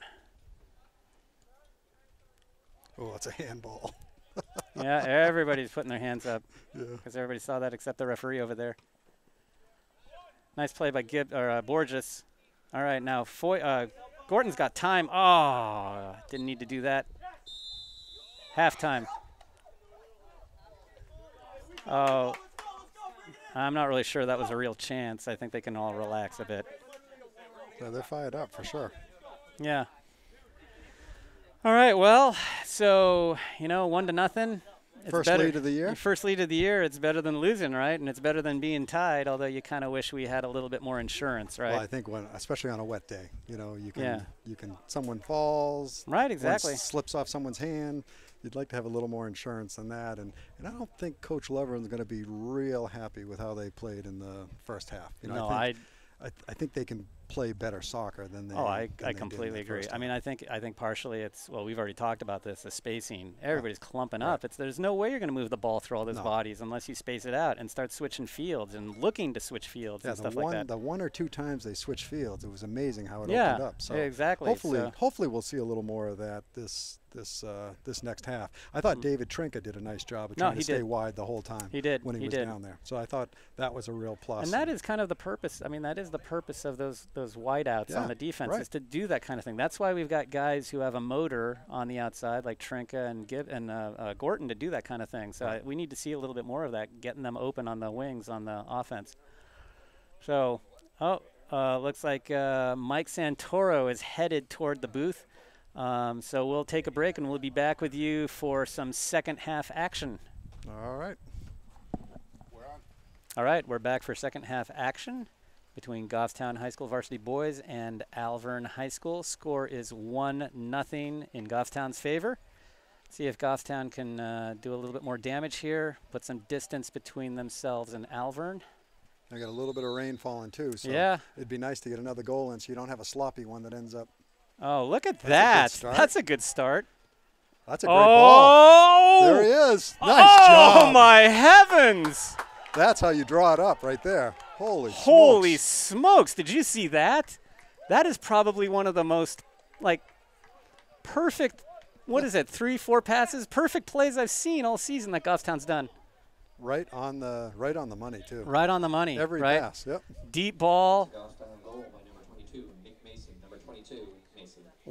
Oh, it's a handball. Yeah, everybody's putting their hands up. Yeah. Because everybody saw that except the referee over there. Nice play by Borges. All right, now Foy, Gorton's got time. Oh, didn't need to do that. Halftime. Oh, I'm not really sure that was a real chance. I think they can all relax a bit. Yeah, they're fired up for sure. Yeah. All right, well, so, 1-0. First lead of the year? First lead of the year, it's better than losing, right? And it's better than being tied, although you kind of wish we had a little bit more insurance, right? Well, I think especially on a wet day, someone falls. Right, exactly. One slips off someone's hand. You'd like to have a little more insurance than that. And I don't think Coach Leverin's going to be real happy with how they played in the first half. I think they can play better soccer than they. Oh, I completely agree. I mean, I think partially it's, well, we've already talked about this, the spacing. Everybody's clumping up. There's no way you're going to move the ball through all those bodies unless you space it out and start switching fields and looking to switch fields and stuff like that. The one or two times they switched fields, it was amazing how it opened up. So exactly. Hopefully we'll see a little more of that this next half. I thought David Trinka did a nice job of trying to stay wide the whole time. He did. When he was down there. So I thought that was a real plus. And that is kind of the purpose. I mean, that is the purpose of those wideouts on the defense, is to do that kind of thing. That's why we've got guys who have a motor on the outside, like Trinka and Gorton, to do that kind of thing. So we need to see a little bit more of that, getting them open on the wings on the offense. So, looks like Mike Santoro is headed toward the booth. So we'll take a break and we'll be back with you for some second half action. All right. We're on. All right, we're back for second half action between Goffstown High School varsity boys and Alvirne High School. Score is 1-0 in Goffstown's favor. See if Goffstown can do a little bit more damage here, put some distance between themselves and Alvirne. They got a little bit of rain falling too, so it'd be nice to get another goal in so you don't have a sloppy one that ends up. Oh, look at that. That's a good start. That's a great ball. There he is. Nice job. Oh, my heavens. That's how you draw it up right there. Holy smokes. Did you see that? That is probably one of the most, perfect, 3-4 passes? Perfect plays I've seen all season that Goffstown's done. Right on the money, too. Right on the money. Every pass, yep. Deep ball.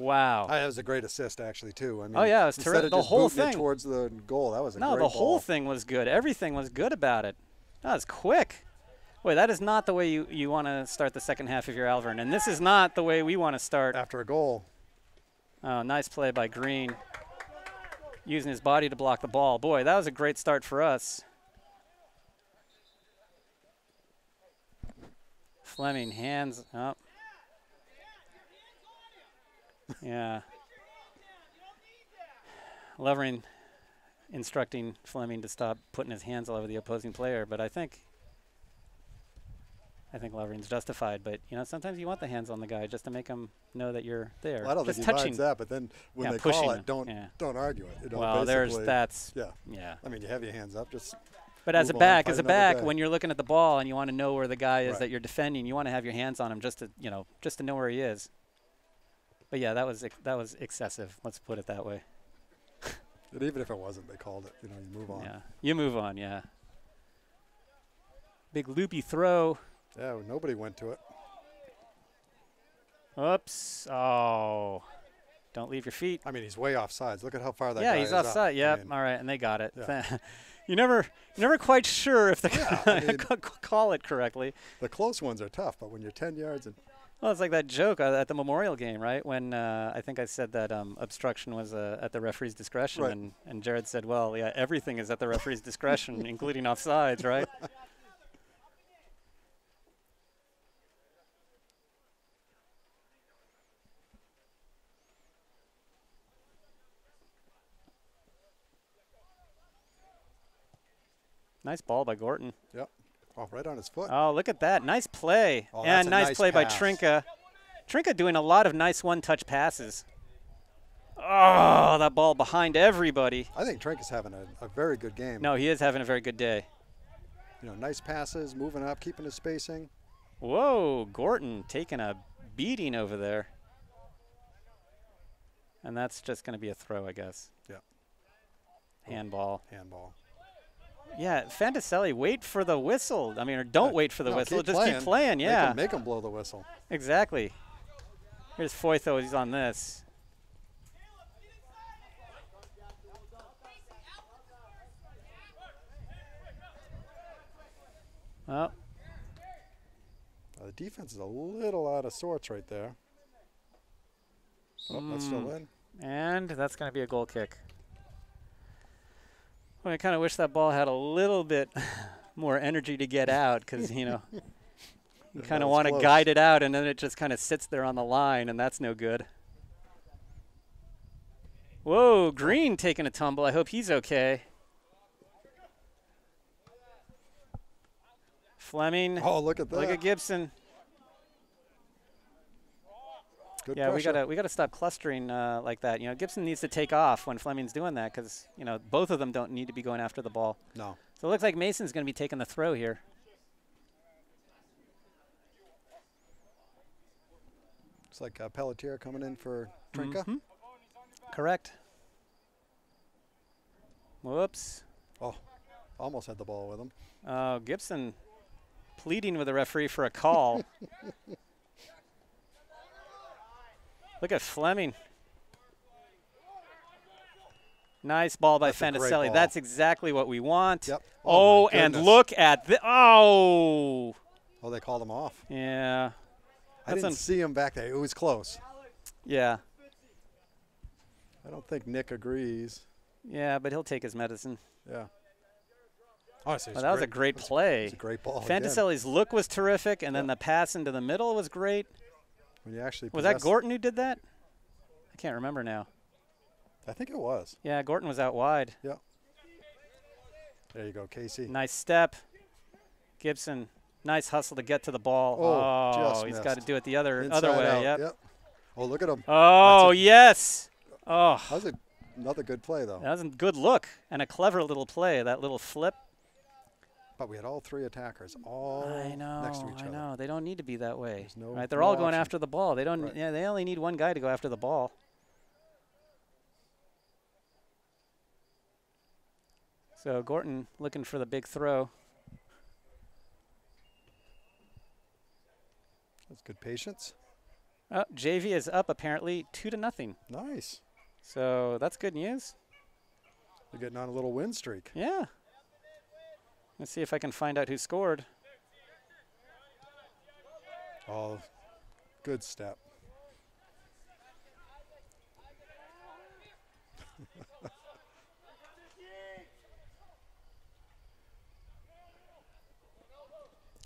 Wow. That was a great assist, actually, too. I mean, Oh, yeah, it was instead terrific. of The just whole booting it thing. towards the goal, that was a No, great the whole ball. thing was good. Everything was good about it. That was quick. Boy, that is not the way you want to start the second half of your Alvirne. And this is not the way we want to start. After a goal. Oh, nice play by Green. Using his body to block the ball. Boy, that was a great start for us. Fleming, hands up. Yeah. Levering instructing Fleming to stop putting his hands all over the opposing player, but I think Levering's justified. But you know, sometimes you want the hands on the guy just to make him know that you're there. Well, I don't just think he touching minds that, but then when they pushing call him. it, don't argue it. You know, Well, basically, that's yeah. I mean, you have your hands up, just. But as a move on, back, find another day. when you're looking at the ball and you want to know where the guy is Right. that you're defending, you want to have your hands on him just to know where he is. But yeah, that was excessive. Let's put it that way. And even if it wasn't, they called it. You know, you move on. Yeah, you move on. Yeah. Big loopy throw. Yeah, nobody went to it. Oops. Oh. Don't leave your feet. I mean, he's way off sides. Look at how far that Yeah, guy he's is up. offside. Yeah. I mean, All right, and they got it. Yeah. You're never quite sure if they're I going mean, to call it correctly. the close ones are tough, but when you're 10 yards and Well, it's like that joke at the Memorial game, right? When I think I said that obstruction was at the referee's discretion, Right. and Jared said, well, yeah, everything is at the referee's discretion, including offsides, right? Nice ball by Gorton. yep, off right on his foot. Oh, look at that. Nice play. Oh, and that's a nice nice play by pass. Trinka. Trinka doing a lot of nice one-touch passes. Oh, that ball behind everybody. I think Trink is having a very good game. No, he is having a very good day. You know, nice passes, moving up, keeping his spacing. Whoa, Gorton taking a beating over there. And that's just going to be a throw, I guess. Yeah. Handball. Handball. Yeah, Fantaselli, wait for the whistle. I mean, or don't wait for the No, whistle. keep Just playing. keep playing, yeah. Make him blow the whistle. Exactly. Here's Foytho. He's on this. Oh, The defense is a little out of sorts right there. Oh, that's still in. and that's going to be a goal kick. Well, I kind of wish that ball had a little bit more energy to get out because, you know, you Yeah, kind of that was want to close. guide it out, and then it just kind of sits there on the line, and that's no good. Whoa, Green taking a tumble. I hope he's okay. Fleming. Oh, look at that. Look at Gibson. Good Yeah, pressure. we gotta stop clustering like that. You know, Gibson needs to take off when Fleming's doing that because, you know, both of them don't need to be going after the ball. No. So it looks like Mason's going to be taking the throw here. It's like Pelletier coming in for Trinka. Mhm. Correct. Whoops. Oh, almost had the ball with him. Oh, Gibson pleading with the referee for a call. Look at Fleming. Nice ball by That's a great Fantaselli. ball. That's exactly what we want. Yep. Oh, my and goodness. look at the oh. Oh, they called him off. Yeah. I didn't see him back there. It was close. Yeah. I don't think Nick agrees. Yeah, but he'll take his medicine. Yeah. Honestly, Well, that was a great play. It's a great ball. again. Fantaselli's look was terrific, and then the pass into the middle was great. When you actually Was that possess- Gorton who did that? I can't remember now. I think it was. Yeah, Gorton was out wide. Yeah. There you go, Casey. Nice step. Gibson, nice hustle to get to the ball. Oh, just he's missed. got to do it the other Inside way. out. Yep. Oh, look at him. Oh, yes. Oh, That was another good play, though. that was a good look and a clever little play. That little flip. But we had all three attackers all I know. next to each I other. know. They don't need to be that way. There's no- right? They're no all going option. after the ball. They don't. Right. Yeah, they only need one guy to go after the ball. So Gorton looking for the big throw. That's good patience. Oh, JV is up apparently 2-0. Nice. So that's good news. They're getting on a little win streak. Yeah. Let's see if I can find out who scored. Oh, good step.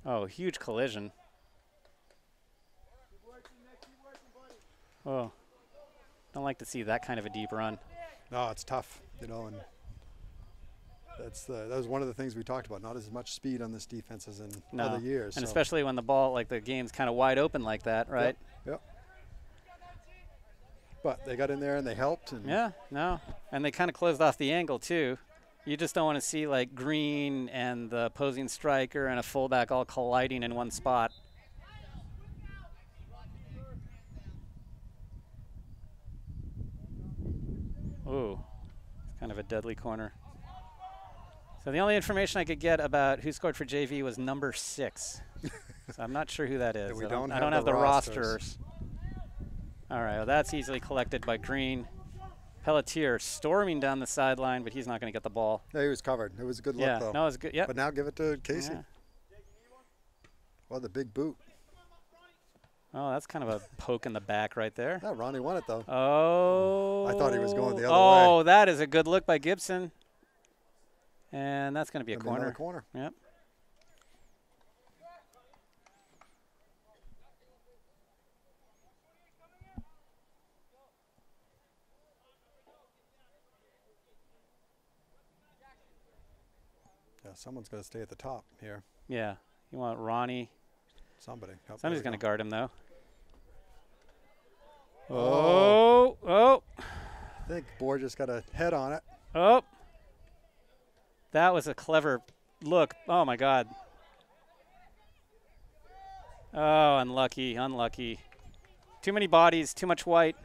Oh, huge collision. Oh, don't like to see that kind of a deep run. No, it's tough, you know, and that was one of the things we talked about. Not as much speed on this defense as in other years. And so. especially when the ball, like the game's kind of wide open like that, right? Yep. But they got in there and they helped. And yeah, no. And they kind of closed off the angle, too. You just don't want to see, like, Green and the opposing striker and a fullback all colliding in one spot. Ooh, it's kind of a deadly corner. So the only information I could get about who scored for JV was number 6. So I'm not sure who that is. I don't have the rosters. All right, well, that's easily collected by Green. Pelletier storming down the sideline, but he's not going to get the ball. Yeah, he was covered. It was a good look, though. No, it was good. Yep. But now give it to Casey. Yeah. Well, the big boot. Oh, that's kind of a poke in the back right there. Yeah, Ronnie won it, though. Oh. I thought he was going the other way. Oh, that is a good look by Gibson. And that's going to be a corner. Another corner. Yep. Yeah, someone's going to stay at the top here. Yeah. You want Ronnie. Somebody. Oh, Somebody's going to guard him, though. Oh. Oh. I think Borges got a head on it. Oh. That was a clever look. Oh, my God. Oh, unlucky, unlucky. Too many bodies, too much white.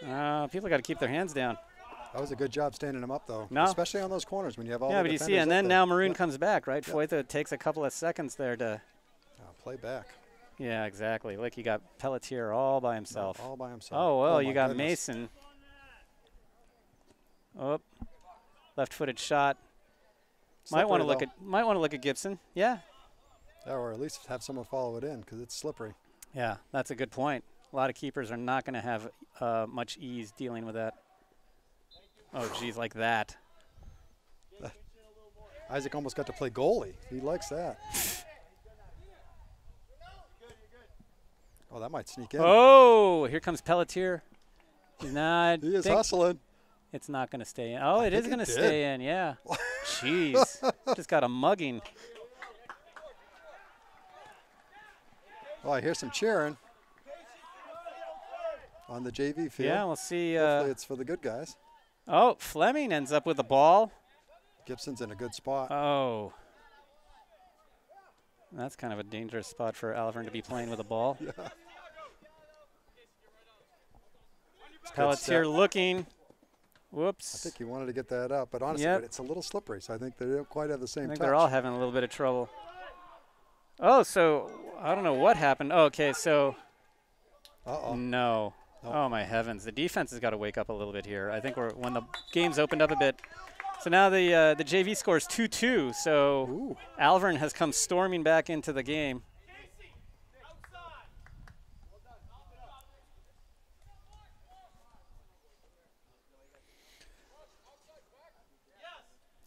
People got to keep their hands down. That was a good job standing him up, though. No. Especially on those corners when you have all the but you see, and then there. now Maroon comes back, right? Foytha takes a couple of seconds there to. Play back. Yeah, exactly. Like you got Pelletier all by himself. All by himself. Oh, well, you got goodness. Mason. Oh, left-footed shot. Might want to look at Gibson. Yeah. Yeah, or at least have someone follow it in because it's slippery. Yeah, that's a good point. A lot of keepers are not going to have much ease dealing with that. Oh, geez, like that. Isaac almost got to play goalie. He likes that. Oh, that might sneak in. Oh, here comes Pelletier. He's not. He is hustling. It's not going to stay in. Oh, it is going to stay in, yeah. Jeez. Just got a mugging. Oh, I hear some cheering on the JV field. Yeah, we'll see. Hopefully it's for the good guys. Oh, Fleming ends up with the ball. Gibson's in a good spot. Oh. That's kind of a dangerous spot for Alvirne to be playing with a ball. Yeah. Pelletier looking. Whoops. I think he wanted to get that up, but honestly, it's a little slippery, so I think they don't quite have the same touch. They're all having a little bit of trouble. Oh, so I don't know what happened. Oh, okay, so. No. Oh, my heavens. The defense has got to wake up a little bit here. I think when the game's opened up a bit. So now the JV score is 2-2, so Alvirne has come storming back into the game.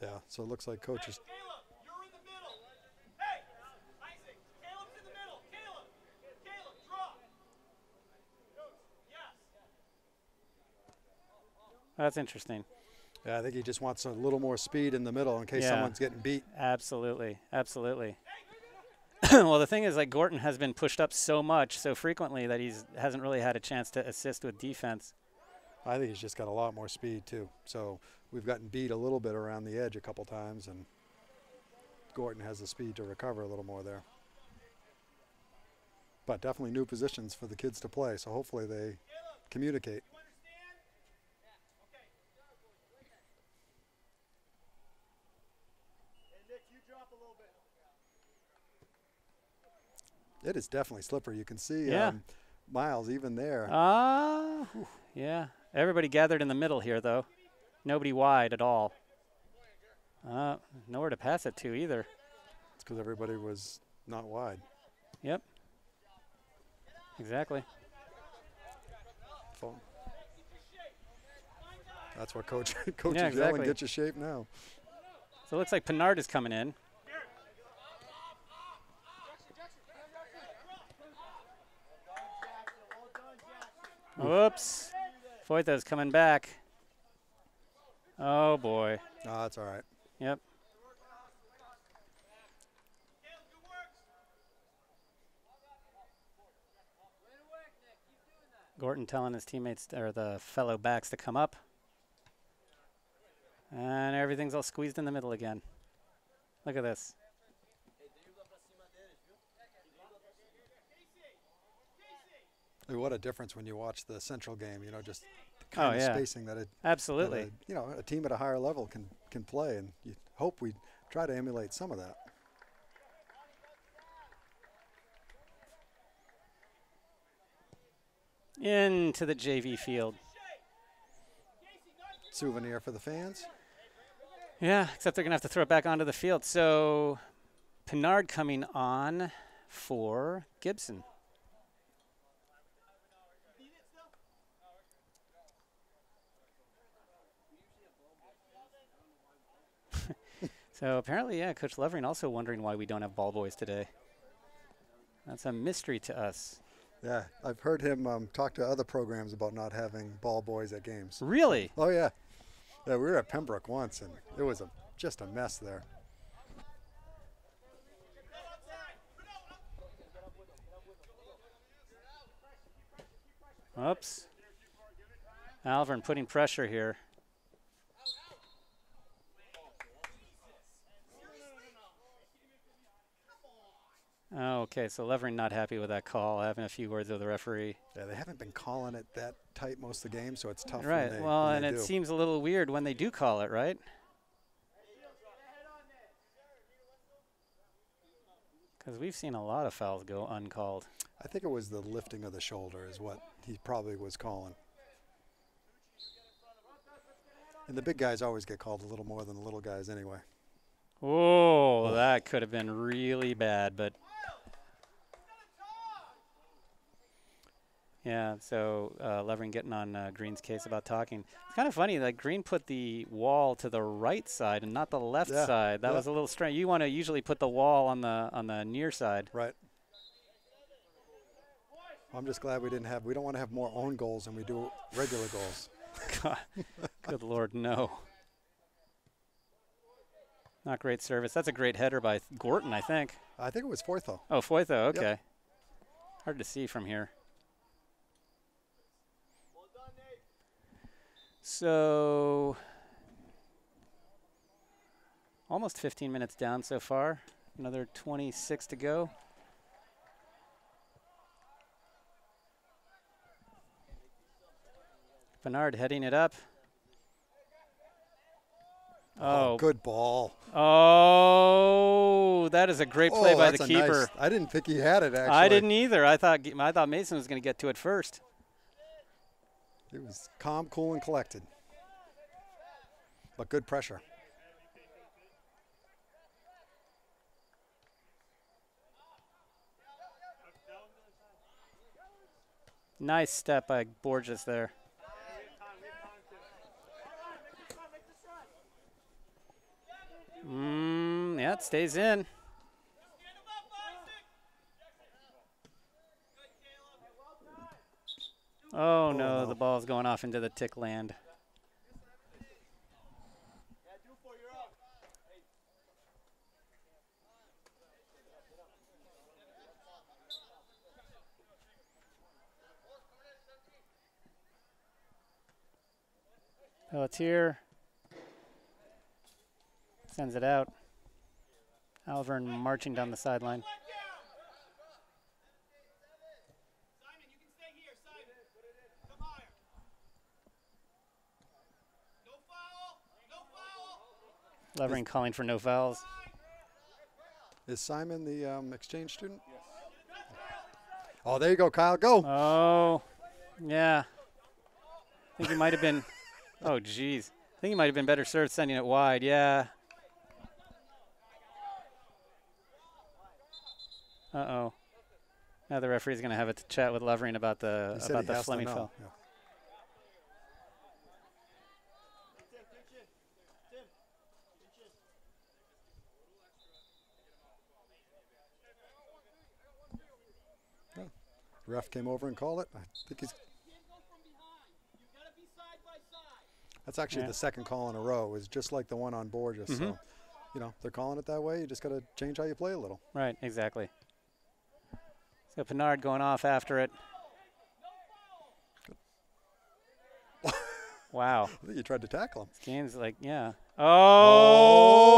Yeah, so it looks like coaches. That's interesting. Yeah, I think he just wants a little more speed in the middle in case someone's getting beat. Absolutely, absolutely. Well, the thing is, like, Gorton has been pushed up so much, so frequently that he hasn't really had a chance to assist with defense. I think he's just got a lot more speed, too. So we've gotten beat a little bit around the edge a couple times, and Gorton has the speed to recover a little more there. But definitely new positions for the kids to play, so hopefully they communicate. It is definitely slippery. You can see Yeah. Miles even there. Yeah. Everybody gathered in the middle here, though. Nobody wide at all. Nowhere to pass it to either. It's because everybody was not wide. Yep. Exactly. So that's what coach is exactly. yelling, get your shape now. So it looks like Pinard is coming in. Whoops. Foyta's coming back. Oh, boy. Oh, that's all right. Yep. Gorton telling his teammates, or the fellow backs, to come up. And everything's all squeezed in the middle again. Look at this. What a difference when you watch the Central game, you know, just the kind of spacing that absolutely. you know, a team at a higher level can play, and you hope we try to emulate some of that. Into the JV field. Souvenir for the fans. Yeah, except they're going to have to throw it back onto the field. So Pinard coming on for Gibson. So apparently, yeah, Coach Levering also wondering why we don't have ball boys today. That's a mystery to us. Yeah, I've heard him talk to other programs about not having ball boys at games. Really? Oh, yeah. Yeah, we were at Pembroke once, and it was just a mess there. Oops. Alvirne putting pressure here. Okay, so Levering not happy with that call, having a few words with the referee. Yeah, they haven't been calling it that tight most of the game, so it's tough. Right, and it seems a little weird when they do call it, right? Because we've seen a lot of fouls go uncalled. I think it was the lifting of the shoulder is what he probably was calling. And the big guys always get called a little more than the little guys anyway. Oh, that could have been really bad, but yeah, so Levering getting on Green's case about talking. It's kind of funny, like Green put the wall to the right side and not the left side. That was a little strange. You want to usually put the wall on the near side. Right. I'm just glad we don't want to have more own goals than we do regular goals. God, good Lord, no. Not great service. That's a great header by Gorton, I think. I think it was Foytho. Oh, Foytho, okay. Yep. Hard to see from here. So, almost 15 minutes down so far. Another 26 to go. Bernard heading it up. Oh, good ball. Oh, that is a great play by the keeper. Nice, I didn't think he had it, actually. I didn't either. I thought Mason was going to get to it first. It was calm, cool, and collected. But good pressure. Nice step by Borges there. Yeah, it stays in. Oh, no, the ball's going off into the tick land. Pelletier sends it out. Alvirne marching down the sideline. Levering calling for no fouls. Is Simon the exchange student? Oh, there you go, Kyle. Go. Oh, yeah. I think he might have been. Oh, geez. I think he might have been better served sending it wide. Yeah. Uh-oh. Now the referee's going to have a chat with Alvirne about the Fleming foul. Yeah. Ref came over and called it. I think he's. That's actually the second call in a row. Is just like the one on Borges. So, you know, they're calling it that way. You just got to change how you play a little. Right, exactly. So Pinard going off after it. Wow. I think you tried to tackle him. This game's like, yeah. Oh,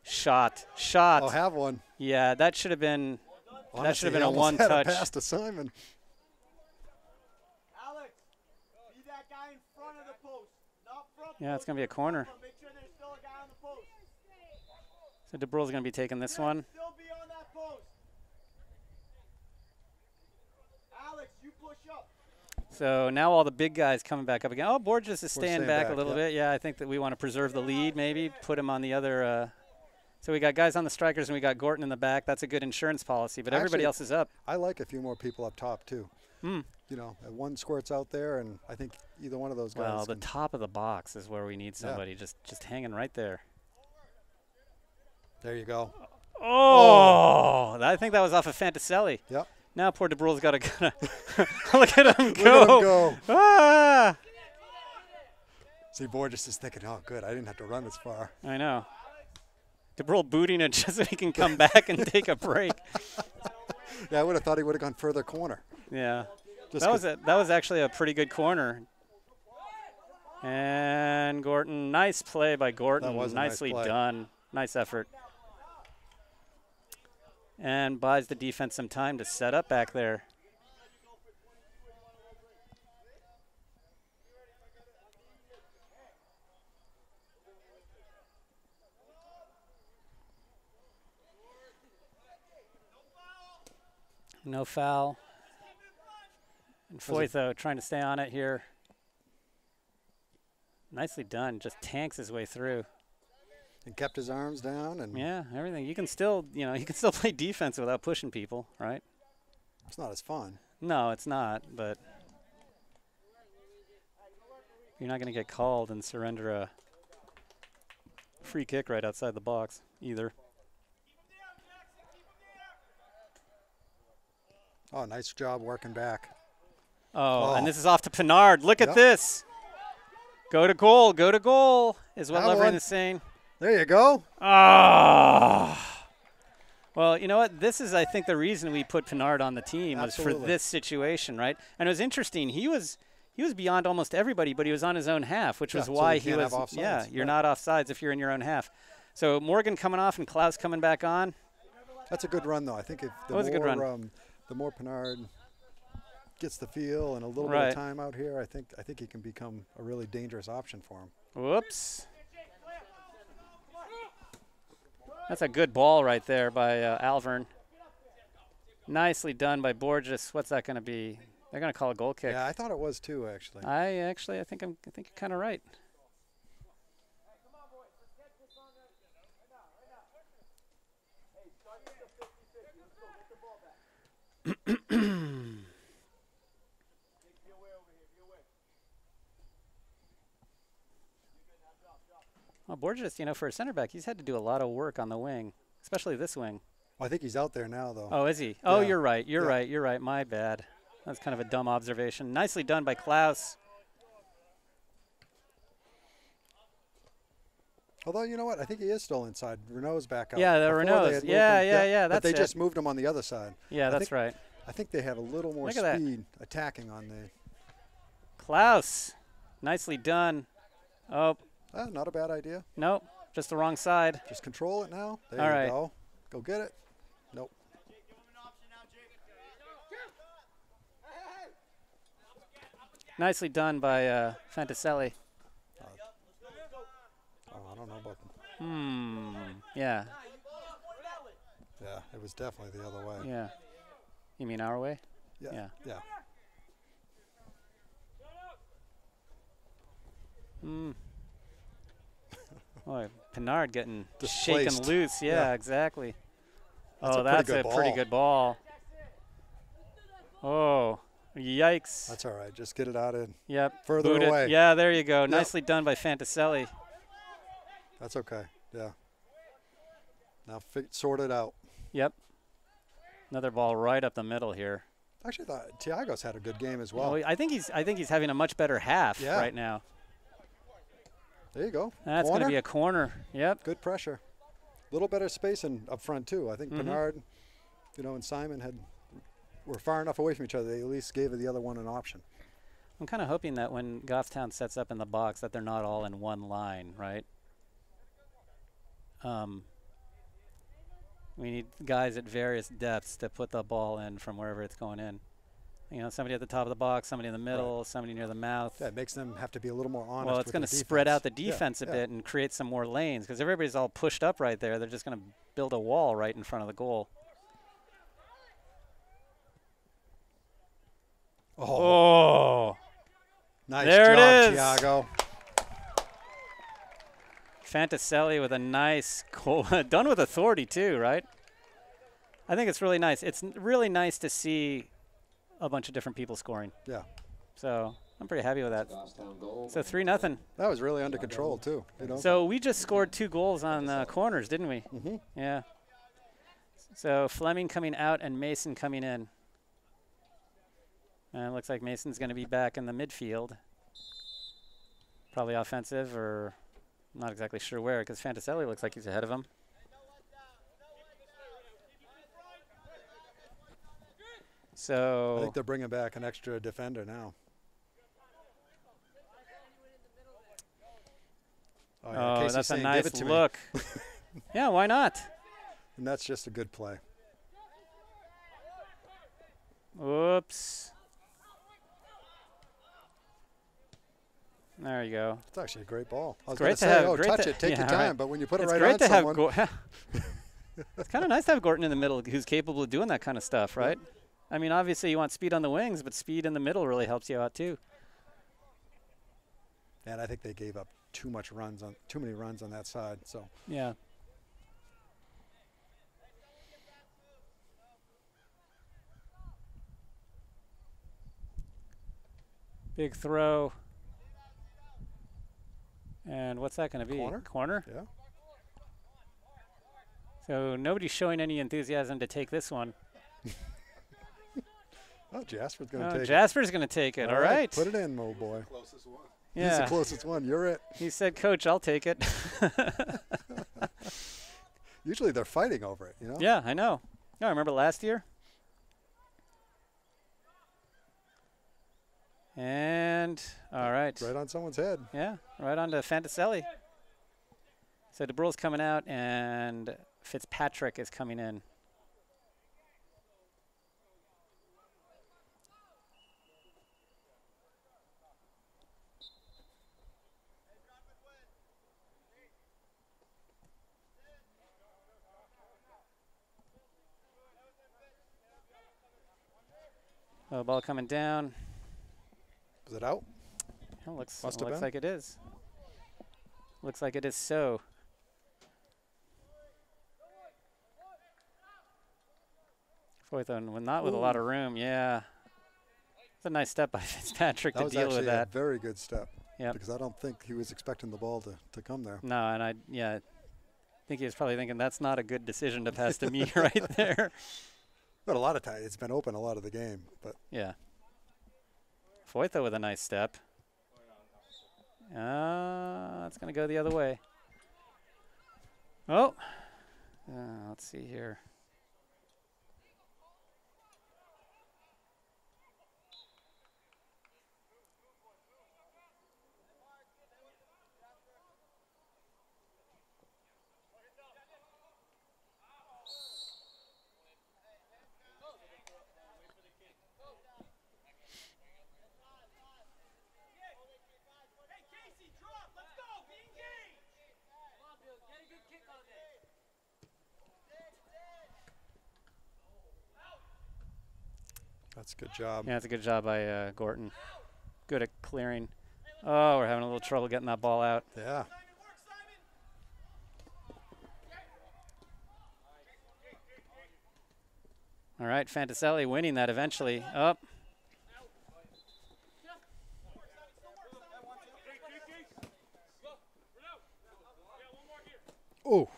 shot. I'll have one. Yeah, that should have been. Honestly, that should have been a almost had one-touch. pass to Simon. Alex, be that guy in front of the post, not front. Yeah, it's going to be a corner. Make sure there's still a guy on the post. So DeBrule's going to be taking this one. Still be on that post. Alex, you push up. So now all the big guys coming back up again. Oh, Borges is staying back a little yeah. bit. Yeah, I think that we want to preserve the lead, maybe put him on the other. So we got guys on the strikers and we got Gorton in the back. That's a good insurance policy, but everybody else is up. I like a few more people up top too. You know, one squirt's out there, and I think either one of those guys. Well, the top of the box is where we need somebody just hanging right there. There you go. Oh, I think that was off of Fantaselli. Yep. Now poor DeBrule's got to look at him go. Look at him go. Ah! See, Borges is thinking, oh, good, I didn't have to run as far. I know. DeBrule booting it just so he can come back and take a break. Yeah, I would have thought he would have gone further corner. Yeah. Just that was actually a pretty good corner. And Gorton, nice play by Gorton. That was a Nicely nice play. done. Nice effort. And buys the defense some time to set up back there. No foul. And Foytho trying to stay on it here. Nicely done. Just tanks his way through. And kept his arms down. And yeah, everything. You can still, you can still play defense without pushing people, right? It's not as fun. No, it's not, but you're not going to get called and surrender a free kick right outside the box either. Oh, nice job working back. Oh, and this is off to Pinard. Look at this. Go to goal is what Alvirne is saying. There you go. Ah. Well, you know what? This is, I think, the reason we put Pinard on the team was for this situation, right? And it was interesting. He was beyond almost everybody, but he was on his own half, which was why he was. Yeah, you're not offsides if you're in your own half. So Morgan coming off and Klaus coming back on. That's a good run, though. I think if the more Pinard gets the feel and a little bit of time out here, I think he can become a really dangerous option for him. Whoops. That's a good ball right there by Alvirne. Nicely done by Borges. What's that going to be? They're going to call a goal kick. Yeah, I thought it was too, actually. I think you're kind of right. Well, Borges, for a center back, he's had to do a lot of work on the wing, especially this wing. Well, I think he's out there now, though. Oh, is he? Oh, you're right. You're right. My bad. That's kind of a dumb observation. Nicely done by Klaus. Although, you know what? I think he is still inside. Renault's back out. Yeah, Renault's. Yeah. But they just moved him on the other side. Yeah, that's right. I think they have a little more speed attacking on the. Klaus. Nicely done. Oh. Not a bad idea. Nope. Just the wrong side. Just control it now. There you go. Go get it. Nope. Nicely done by Fantaselli. I don't know about them. Yeah. Yeah, it was definitely the other way. Yeah. You mean our way? Yeah. Yeah. Yeah. Boy, Pinard getting Displaced. shaken loose. Yeah, exactly. That's oh, a that's pretty good a pretty ball. good ball. Oh, yikes. That's all right. Just get it out of Yep. further booted. away. Yeah, there you go. Nicely done by Fantaselli. That's okay. Yeah. Now sort it out. Yep. Another ball right up the middle here. Actually, I thought Tiago's had a good game as well. Oh, I think he's having a much better half right now. There you go. That's going to be a corner. Yep. Good pressure. A little better spacing up front too. I think Pinard, and Simon were far enough away from each other. They at least gave the other one an option. I'm kind of hoping that when Goffstown sets up in the box that they're not all in one line, right? We need guys at various depths to put the ball in from wherever it's going in. Somebody at the top of the box, somebody in the middle, somebody near the mouth. Yeah, it makes them have to be a little more honest. Well, it's going to spread out the defense a bit and create some more lanes because everybody's all pushed up right there. They're just going to build a wall right in front of the goal. Oh. Nice there job, it is. Tiago. Fantaselli with a nice goal. Done with authority too, right? I think it's really nice. It's really nice to see a bunch of different people scoring. Yeah. So I'm pretty happy with that. So 3-0. That was really under control too. So we just scored 2 goals on corners, didn't we? Mm-hmm. Yeah. So Fleming coming out and Mason coming in. And it looks like Mason's going to be back in the midfield. Probably offensive, or I'm not exactly sure where, because Fantaselli looks like he's ahead of him. So I think they're bringing back an extra defender now. Oh, Casey's that's a saying, nice "Give it to look." Yeah, why not? And that's just a good play. Whoops. There you go. It's actually a great ball. I was Great going to say, have. oh, Great touch to it, take your yeah, time. right. But when you put it It's right great on to someone. have it's kind of nice to have Gorton in the middle who's capable of doing that kind of stuff, right? I mean, obviously you want speed on the wings, but speed in the middle really helps you out too. And I think they gave up too many runs on that side. So yeah. Big throw. And what's that going to be? Corner? Yeah. So nobody's showing any enthusiasm to take this one. Oh, Jasper's going to take it. Jasper's going to take it. All right. Put it in, old boy. Closest one. Yeah. He's the closest one. You're it. He said, "Coach, I'll take it." Usually they're fighting over it, Yeah, I know. No, I remember last year. And all right. Right on someone's head. Yeah, right on to Fantaselli. So DeBrule's coming out, and Fitzpatrick is coming in. Oh, ball coming down. Is it out? It looks Must have been. like it is. Looks like it is so. Foython, not with a lot of room. Yeah. It's a nice step by Fitzpatrick to deal with that. That was actually a very good step. Yeah. Because I don't think he was expecting the ball to come there. No, and I think he was probably thinking that's not a good decision to pass to me right there. But a lot of times it's been open a lot of the game. But yeah. Foytho with a nice step. It's going to go the other way. Oh. Let's see here. That's a good job. Yeah, that's a good job by Gorton. Good at clearing. Oh, we're having a little trouble getting that ball out. Yeah. All right, Fantaselli winning that eventually. Up. Oh.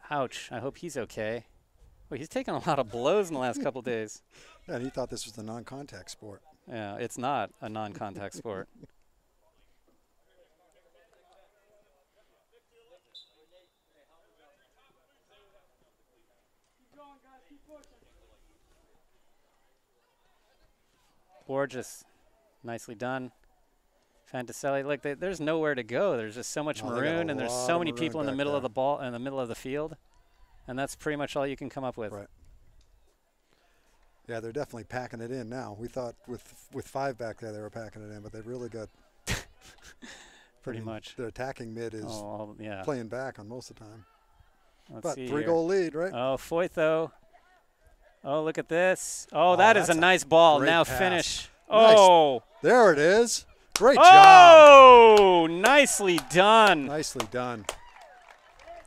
Ouch. I hope he's okay. Well, he's taken a lot of blows in the last couple days. Yeah, and he thought this was a non-contact sport. Yeah, it's not a non-contact sport. Borges, nicely done. Fantaselli, look, there's nowhere to go. There's just so much maroon, and there's so many people in the middle of the ball, in the middle of the field, and that's pretty much all you can come up with. Right. Yeah, they're definitely packing it in now. We thought with 5 back there they were packing it in, but they've really got pretty much. Their attacking mid is yeah. playing back on most of the time. Let's see 3-goal lead, right? Oh, Foytho. Oh, look at this. Oh, that is a nice ball. Now pass. Finish. Nice. Oh. There it is. Great job. Oh, nicely done. Nicely done.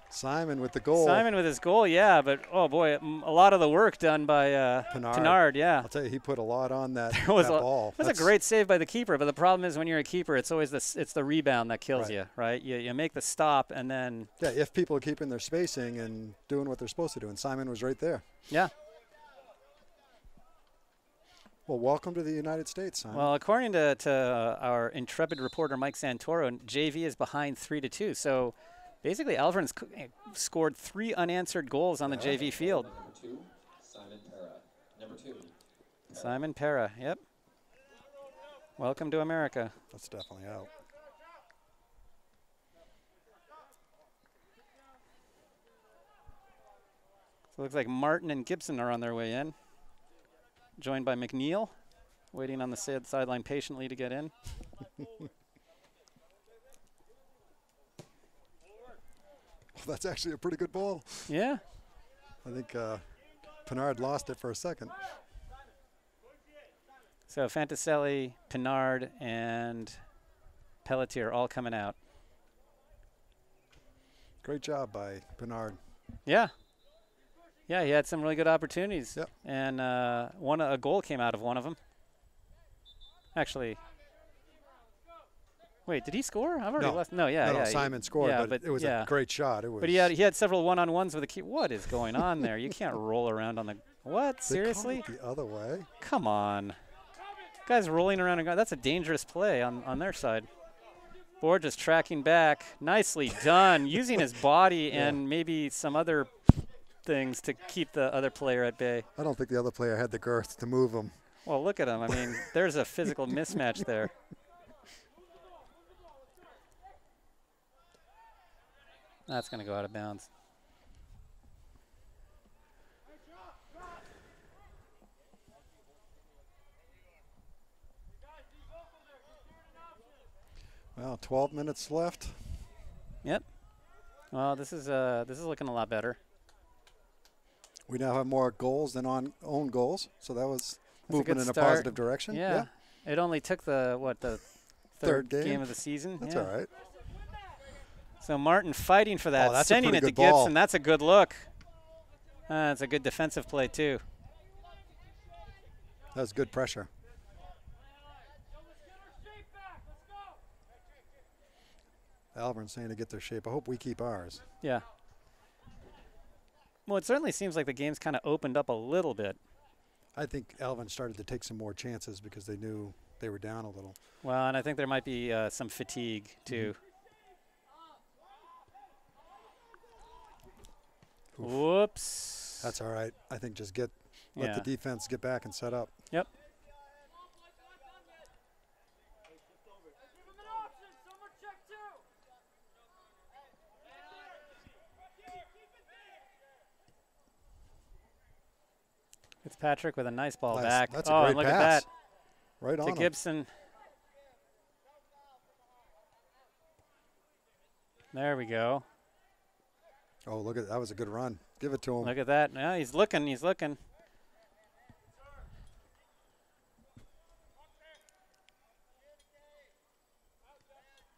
Simon with the goal. Simon with his goal, yeah, but oh boy, a lot of the work done by Pinard, yeah. I'll tell you, he put a lot on that, that ball. It was a great save by the keeper, but the problem is when you're a keeper, it's always the rebound that kills you, right? You make the stop and then. Yeah, if people are keeping their spacing and doing what they're supposed to do, and Simon was right there. Yeah. Well, welcome to the United States, Simon. Well, according to our intrepid reporter Mike Santoro, JV is behind 3-2, so basically Alvirne's scored 3 unanswered goals on the JV field. Number 2, Simon Pera. Number 2. Simon Pera, yep. Welcome to America. That's definitely out. So it looks like Martin and Gibson are on their way in, joined by McNeil, waiting on the sideline patiently to get in. That's actually a pretty good ball. Yeah. I think Pinard lost it for a second. So Fantaselli, Pinard, and Pelletier all coming out. Great job by Pinard. Yeah. Yeah, he had some really good opportunities. Yep. And a goal came out of one of them. Actually, wait, did he score? I've already lost. No, yeah, no, Simon scored, yeah, but it was a great shot. It was. But he had several one-on-ones with the keeper. What is going on there? You can't roll around on the what? Seriously? They called it the other way. Come on, guys rolling around and that's a dangerous play on their side. Borges tracking back, nicely done, using his body and maybe some other things to keep the other player at bay. I don't think the other player had the girth to move him. Well, look at him. I mean, there's a physical mismatch there. That's going to go out of bounds. Well, 12 minutes left. Yep. Well, this is looking a lot better. We now have more goals than own goals, so that was movement in a start. positive direction. Yeah. It only took the third game of the season. That's all right. So Martin fighting for that, that's sending a it to pretty good ball. Gibson. That's a good look. It's a good defensive play too. That was good pressure. Alvirne's saying to get their shape. I hope we keep ours. Yeah. Well, it certainly seems like the game's kind of opened up a little bit. I think Alvirne started to take some more chances because they knew they were down a little. Well, and I think there might be some fatigue too. Whoops. That's all right. I think just let the defense get back and set up. Yep. Fitzpatrick with a nice ball back. That's a great look pass. At that. Right on to Gibson. There we go. Oh, look at that. Was a good run. Give it to him. Look at that. Yeah, he's looking. He's looking.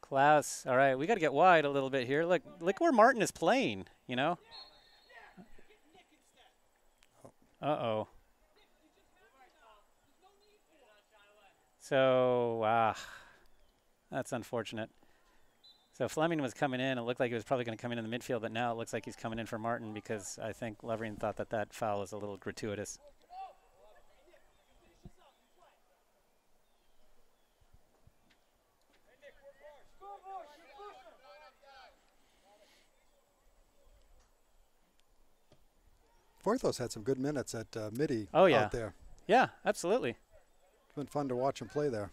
Klaus. All right, we got to get wide a little bit here. Look where Martin is playing, you know? Uh-oh. So, that's unfortunate. So Fleming was coming in. It looked like he was probably going to come in the midfield, but now it looks like he's coming in for Martin because I think Alvirne thought that foul was a little gratuitous. Forthos had some good minutes at midi out there. Yeah, absolutely. It's been fun to watch him play there.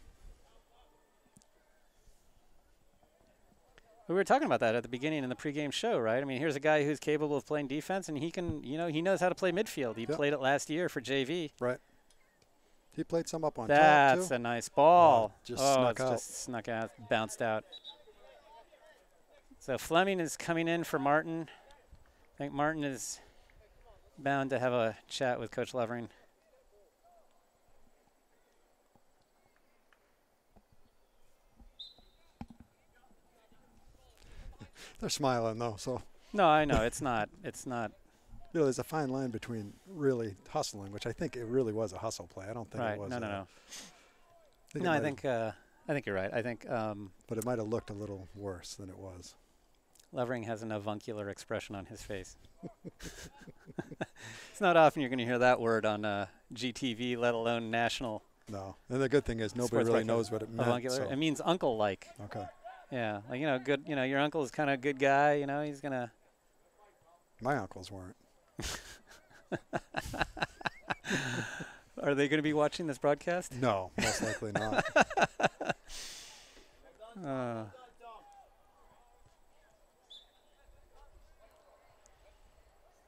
We were talking about that at the beginning in the pregame show, right? I mean, here's a guy who's capable of playing defense, and he can, you know, he knows how to play midfield. He played it last year for JV. Right. He played some up on top, too. That's a nice ball. Just snuck out. Just snuck out, bounced out. So Fleming is coming in for Martin. I think Martin is bound to have a chat with Coach Alvirne. They're smiling, though, so. No, I know. It's not. It's not. You know, there's a fine line between really hustling, which I think it really was a hustle play. I don't think it was. No. I think you're right. I think. But it might have looked a little worse than it was. Alvirne has an avuncular expression on his face. It's not often you're going to hear that word on GTV, let alone national. No, and the good thing is nobody really knows what it meant. Avuncular. So. It means uncle-like. Okay. Yeah, like, you know, good. You know, your uncle is kind of a good guy. You know, he's gonna. My uncles weren't. Are they going to be watching this broadcast? No, most likely not. Well,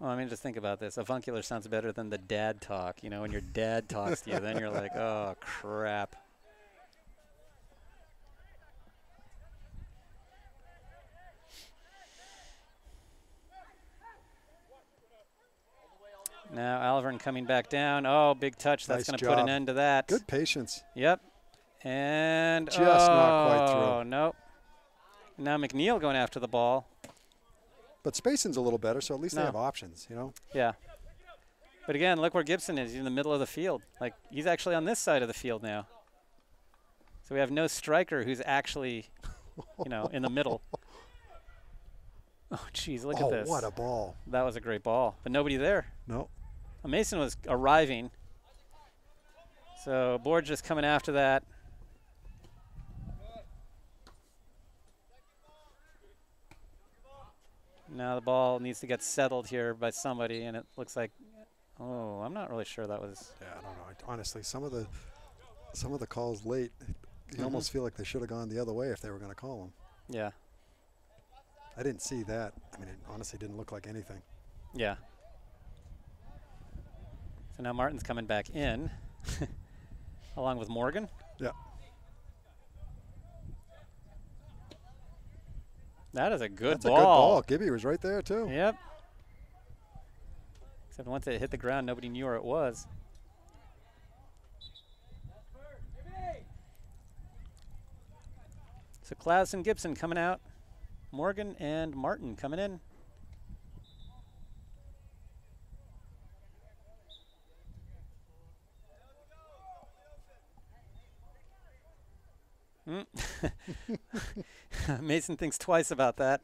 I mean, just think about this. Avuncular sounds better than the dad talk. You know, when your dad talks to you, then you're like, oh, crap. Now Alvirne coming back down. Oh, big touch. That's going to put an end to that. Good patience. Yep. And just not quite through. Oh, nope. Now McNeil going after the ball. But spacing's a little better, so at least they have options, you know? Yeah. But again, look where Gibson is. He's in the middle of the field. Like, he's actually on this side of the field now. So we have no striker who's actually, you know, in the middle. Oh, jeez, look at this. Oh, what a ball. That was a great ball. But nobody there. No. Mason was arriving. So Borges coming after that. Now the ball needs to get settled here by somebody, and it looks like, oh, I'm not really sure that was. Yeah, I don't know. Honestly, some of the calls late, you almost feel like they should have gone the other way if they were going to call them. Yeah. I didn't see that. I mean, it honestly didn't look like anything. Yeah. So now Martin's coming back in, along with Morgan. Yeah. That is a good That's ball. A good ball. Gibby was right there, too. Yep. Except once it hit the ground, nobody knew where it was. So Klaus and Gibson coming out. Morgan and Martin coming in. Mason thinks twice about that.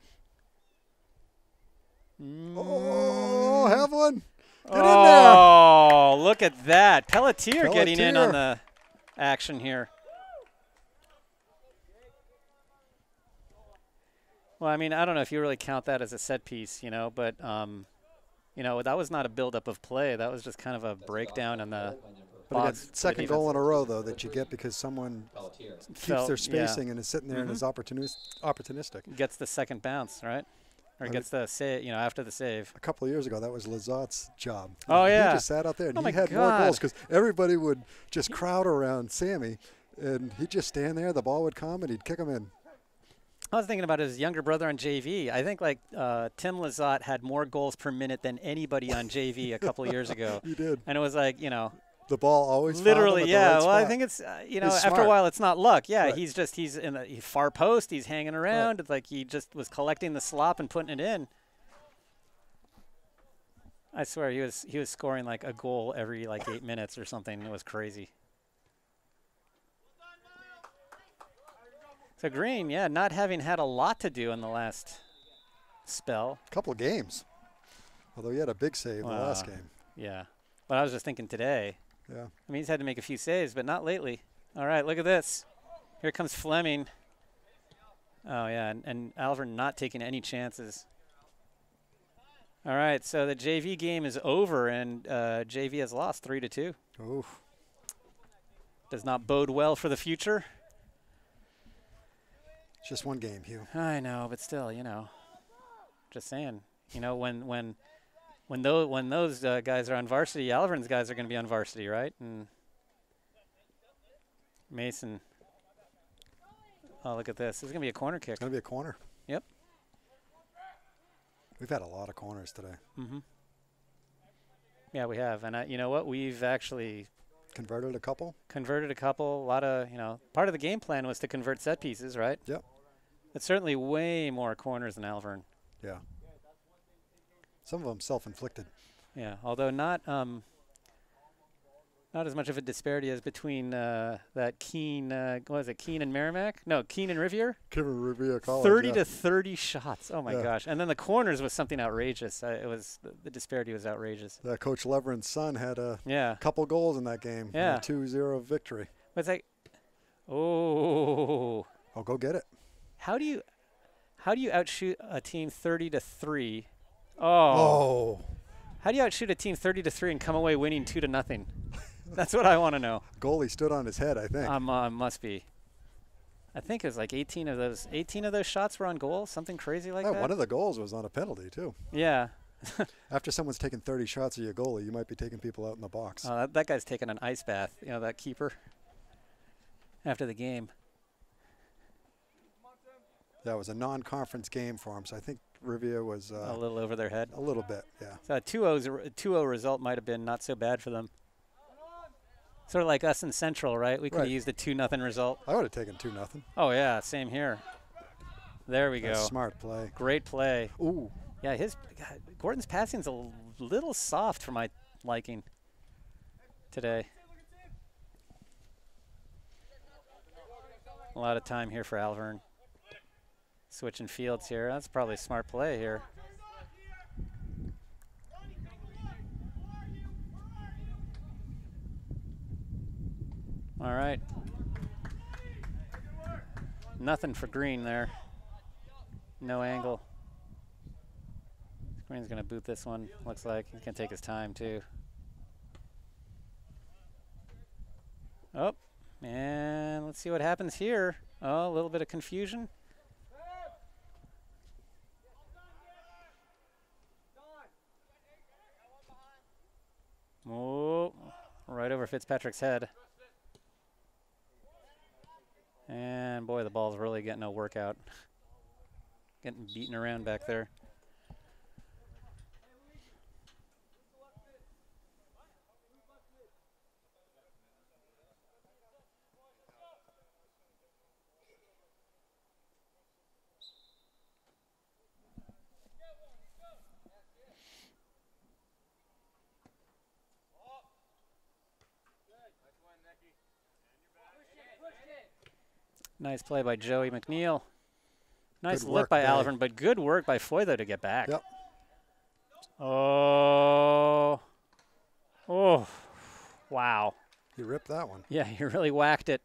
Oh, have one. Get in there. Oh, look at that. Pelletier getting in on the action here. Well, I mean, I don't know if you really count that as a set piece, you know, but, you know, that was not a buildup of play. That was just kind of a breakdown in the box. Second goal in a row, though, that you get because someone keeps their spacing and is sitting there and is opportunistic. Gets the second bounce, right? Or gets the save, you know, after the save. A couple of years ago, that was Lazat's job. Oh, yeah. He just sat out there, and he had more goals because everybody would just crowd around Sammy, and he'd just stand there. The ball would come, and he'd kick them in. I was thinking about his younger brother on JV. I think, like, Tim Lazat had more goals per minute than anybody on JV a couple of years ago. He did. And it was like, you know, the ball always literally, found him at yeah. the right Well, I spot. think it's He's after a smart. while, it's not luck. Yeah, Right. he's in the far post. He's hanging around. It's like he just was collecting the slop and putting it in. I swear he was scoring like a goal every like 8 minutes or something. It was crazy. So Green, yeah, not having had a lot to do in the last spell. Couple of games. Although he had a big save the last game. Yeah. But I was just thinking today. Yeah. I mean, he's had to make a few saves, but not lately. All right, look at this. Here comes Fleming. Oh, yeah, and Alvirne not taking any chances. All right, so the JV game is over, and JV has lost 3-2. Oof. Does not bode well for the future. It's just one game, Hugh. I know, but still, you know, just saying. You know, when those guys are on varsity, Alvirne's guys are going to be on varsity, right? And Mason. Oh, look at this. This is going to be a corner kick. It's going to be a corner. Yep. We've had a lot of corners today. Mm-hmm. Yeah, we have. And you know what? We've actually Converted a couple. converted a couple. A lot of, you know, part of the game plan was to convert set pieces, right? Yep. It's certainly way more corners than Alvirne. Yeah. Some of them self-inflicted. Yeah, although not as much of a disparity as between that Keene, what was it, Keene and Merrimack? No, Keene and Rivier. Kevin Revere College. 30 to 30 shots. Oh my Yeah. gosh! And then the corners was something outrageous. It was the disparity was outrageous. Coach Leverin's son had a Yeah, couple goals in that game. Yeah. A 2-0 victory. but it's like, oh, Oh, go get it. how do you outshoot a team 30-3? Oh, Oh. how do you outshoot a team 30-3 and come away winning 2-0? That's what I want to know. Goalie stood on his head, I think. Must be. I think it was like 18 of those shots were on goal, something crazy like Yeah, that. one of the goals was on a penalty, too. Yeah. After someone's taking 30 shots at your goalie, you might be taking people out in the box. That guy's taking an ice bath, you know, that keeper, after the game. That was a non-conference game for him, so I think Riviere was A little over their head. a little bit, yeah. So a 2-0 result might have been not so bad for them. Sort of like us in Central, right? We could have Right. used a 2-0 result. I would have taken 2-0. Oh, yeah, same here. There we That's go. smart play. Great play. Ooh. Yeah, Gordon's passing's a little soft for my liking today. A lot of time here for Alvirne. Switching fields here. That's probably a smart play here. All right. Nothing for Green there. No angle. Green's going to boot this one, looks like. He's going to take his time, too. Oh, and let's see what happens here. Oh, a little bit of confusion. Oh, right over Fitzpatrick's head. And boy, the ball's really getting a workout. Getting beaten around back there. Nice play by Joey McNeil. Nice Good lip work by by- Alvirne, but good work by Foyther to get back. Yep. Oh. Oh. Wow. He ripped that one. Yeah, he really whacked it.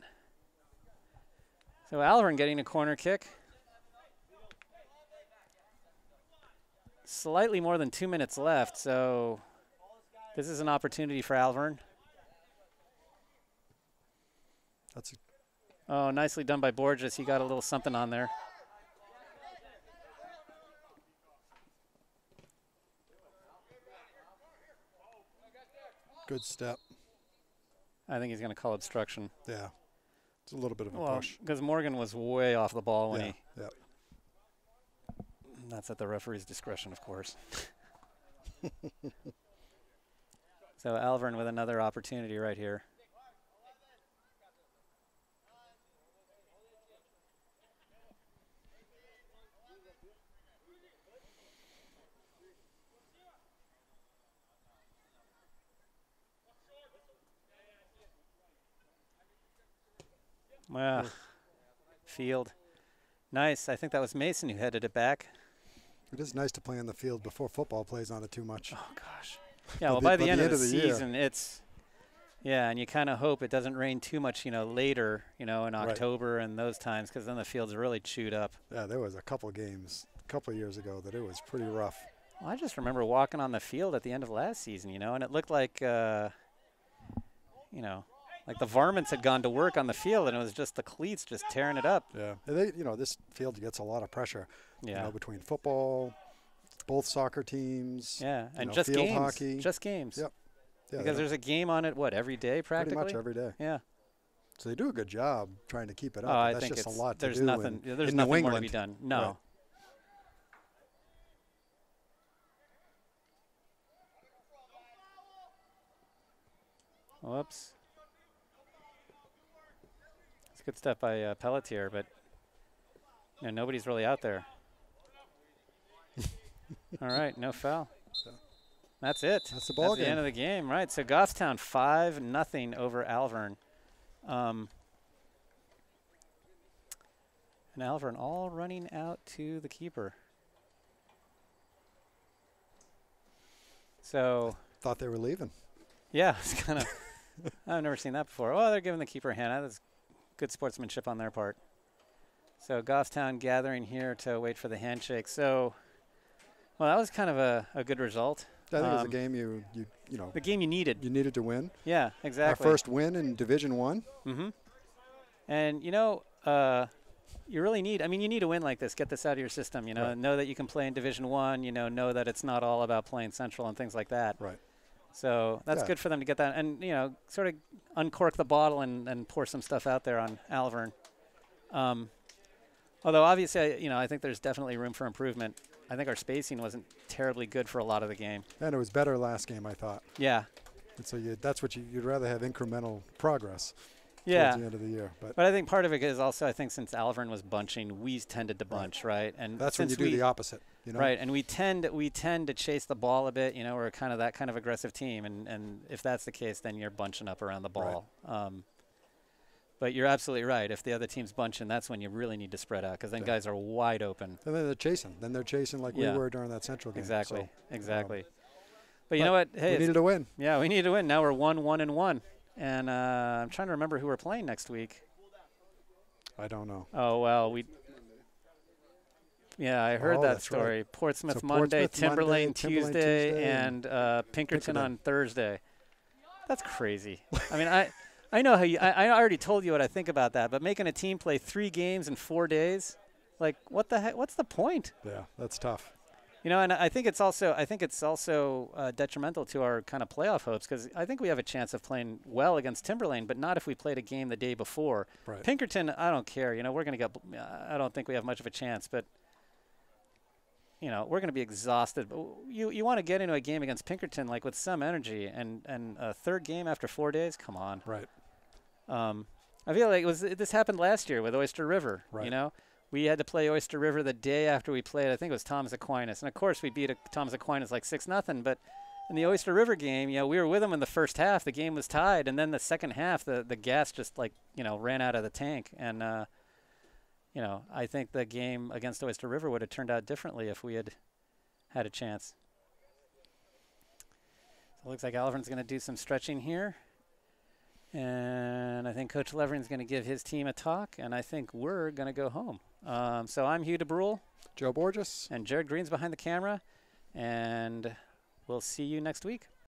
So Alvirne getting a corner kick. Slightly more than 2 minutes left, so this is an opportunity for Alvirne. That's a Oh, nicely done by Borges. He got a little something on there. good step. I think he's going to call obstruction. Yeah. It's a little bit of a Well, push. because Morgan was way off the ball when Yeah. Yeah. That's at the referee's discretion, of course. So Alvirne with another opportunity right here. Well, field. Nice. I think that was Mason who headed it back. It is nice to play on the field before football plays on it too much. Oh, gosh. Yeah, well, by the end of the season, it's – yeah, and you kind of hope it doesn't rain too much, you know, later, you know, in October and those times, because then the field's really chewed up. Yeah, there was a couple games a couple of years ago that it was pretty rough. Well, I just remember walking on the field at the end of last season, you know, and it looked like, you know, like the varmints had gone to work on the field, and it was just the cleats just tearing it up. Yeah, they, you know, this field gets a lot of pressure. Yeah. You know, between football, both soccer teams. Yeah, and know, just field games. Hockey. Just games. Yep. Yeah, because there's a game on it, what, every day practically? Pretty much every day. Yeah. So they do a good job trying to keep it up. Oh, I that's think just it's a lot to there's do. nothing. There's in nothing New more to England. be done. No. Right. Whoops. It's a good step by Pelletier, but you know, nobody's really out there. All right, no foul. That's it. That's the ball That's game. the end of the game, right? So Goffstown 5-0 over Alvirne. And Alvirne all running out to the keeper. So Thought they were leaving. yeah, it's kind of. I've never seen that before. Oh, they're giving the keeper a hand. That's good sportsmanship on their part. So Goffstown gathering here to wait for the handshake. So, well, that was kind of a good result. I think it was a game you know. The game you needed. You needed to win. Yeah, exactly. Our first win in Division One. Mm-hmm. And, you know, you really need, I mean, you need a win like this. Get this out of your system, you know. Right. Know that you can play in Division One, you know that it's not all about playing Central and things like that. Right. So that's Yeah. good for them to get that and, you know, sort of uncork the bottle and pour some stuff out there on Alvirne. Although, obviously, you know, I think there's definitely room for improvement. I think our spacing wasn't terribly good for a lot of the game. And it was better last game, I thought. Yeah. And so that's what you'd rather have incremental progress. Yeah. Towards the end of the year. But I think part of it is also, I think since Alvirne was bunching, we tended to bunch, right? And that's when you do the opposite, you know? Right, and we tend to chase the ball a bit. You know, we're kind of that kind of aggressive team, and if that's the case, then you're bunching up around the ball. Right. But you're absolutely right. If the other team's bunching, that's when you really need to spread out, because then guys are wide open. And then they're chasing. Then they're chasing like we were during that Central game. Exactly, so, exactly. But you know what? Hey, we needed to win. Yeah, we needed to win. Now we're 1-1-1. And I'm trying to remember who we're playing next week. I don't know. Oh, well, yeah, I heard that story. Right. Portsmouth so Monday, Portsmouth Timberlane, Monday, Tuesday, and Pinkerton on Thursday. That's crazy. I mean, I know how you. I already told you what I think about that, but making a team play 3 games in 4 days, like what the heck? What's the point? Yeah, that's tough. You know, and I think it's also detrimental to our kind of playoff hopes, because I think we have a chance of playing well against Timberlane, but not if we played a game the day before. Right. Pinkerton, I don't care. You know, we're going to get. I don't think we have much of a chance, but you know, we're going to be exhausted. But you want to get into a game against Pinkerton like with some energy, and a third game after 4 days. Come on. Right. I feel like this happened last year with Oyster River. Right. You know. We had to play Oyster River the day after we played. I think it was Thomas Aquinas. And, of course, we beat Thomas Aquinas like 6-0. But in the Oyster River game, you know, we were with them in the first half. The game was tied. And then the second half, the gas just, like, you know, ran out of the tank. And, you know, I think the game against Oyster River would have turned out differently if we had had a chance. So it looks like Alvirne's going to do some stretching here. And I think Coach Leverin's going to give his team a talk. And I think we're going to go home. So I'm Hugh DeBrule. Joe Borges. And Jared Green's behind the camera. And we'll see you next week.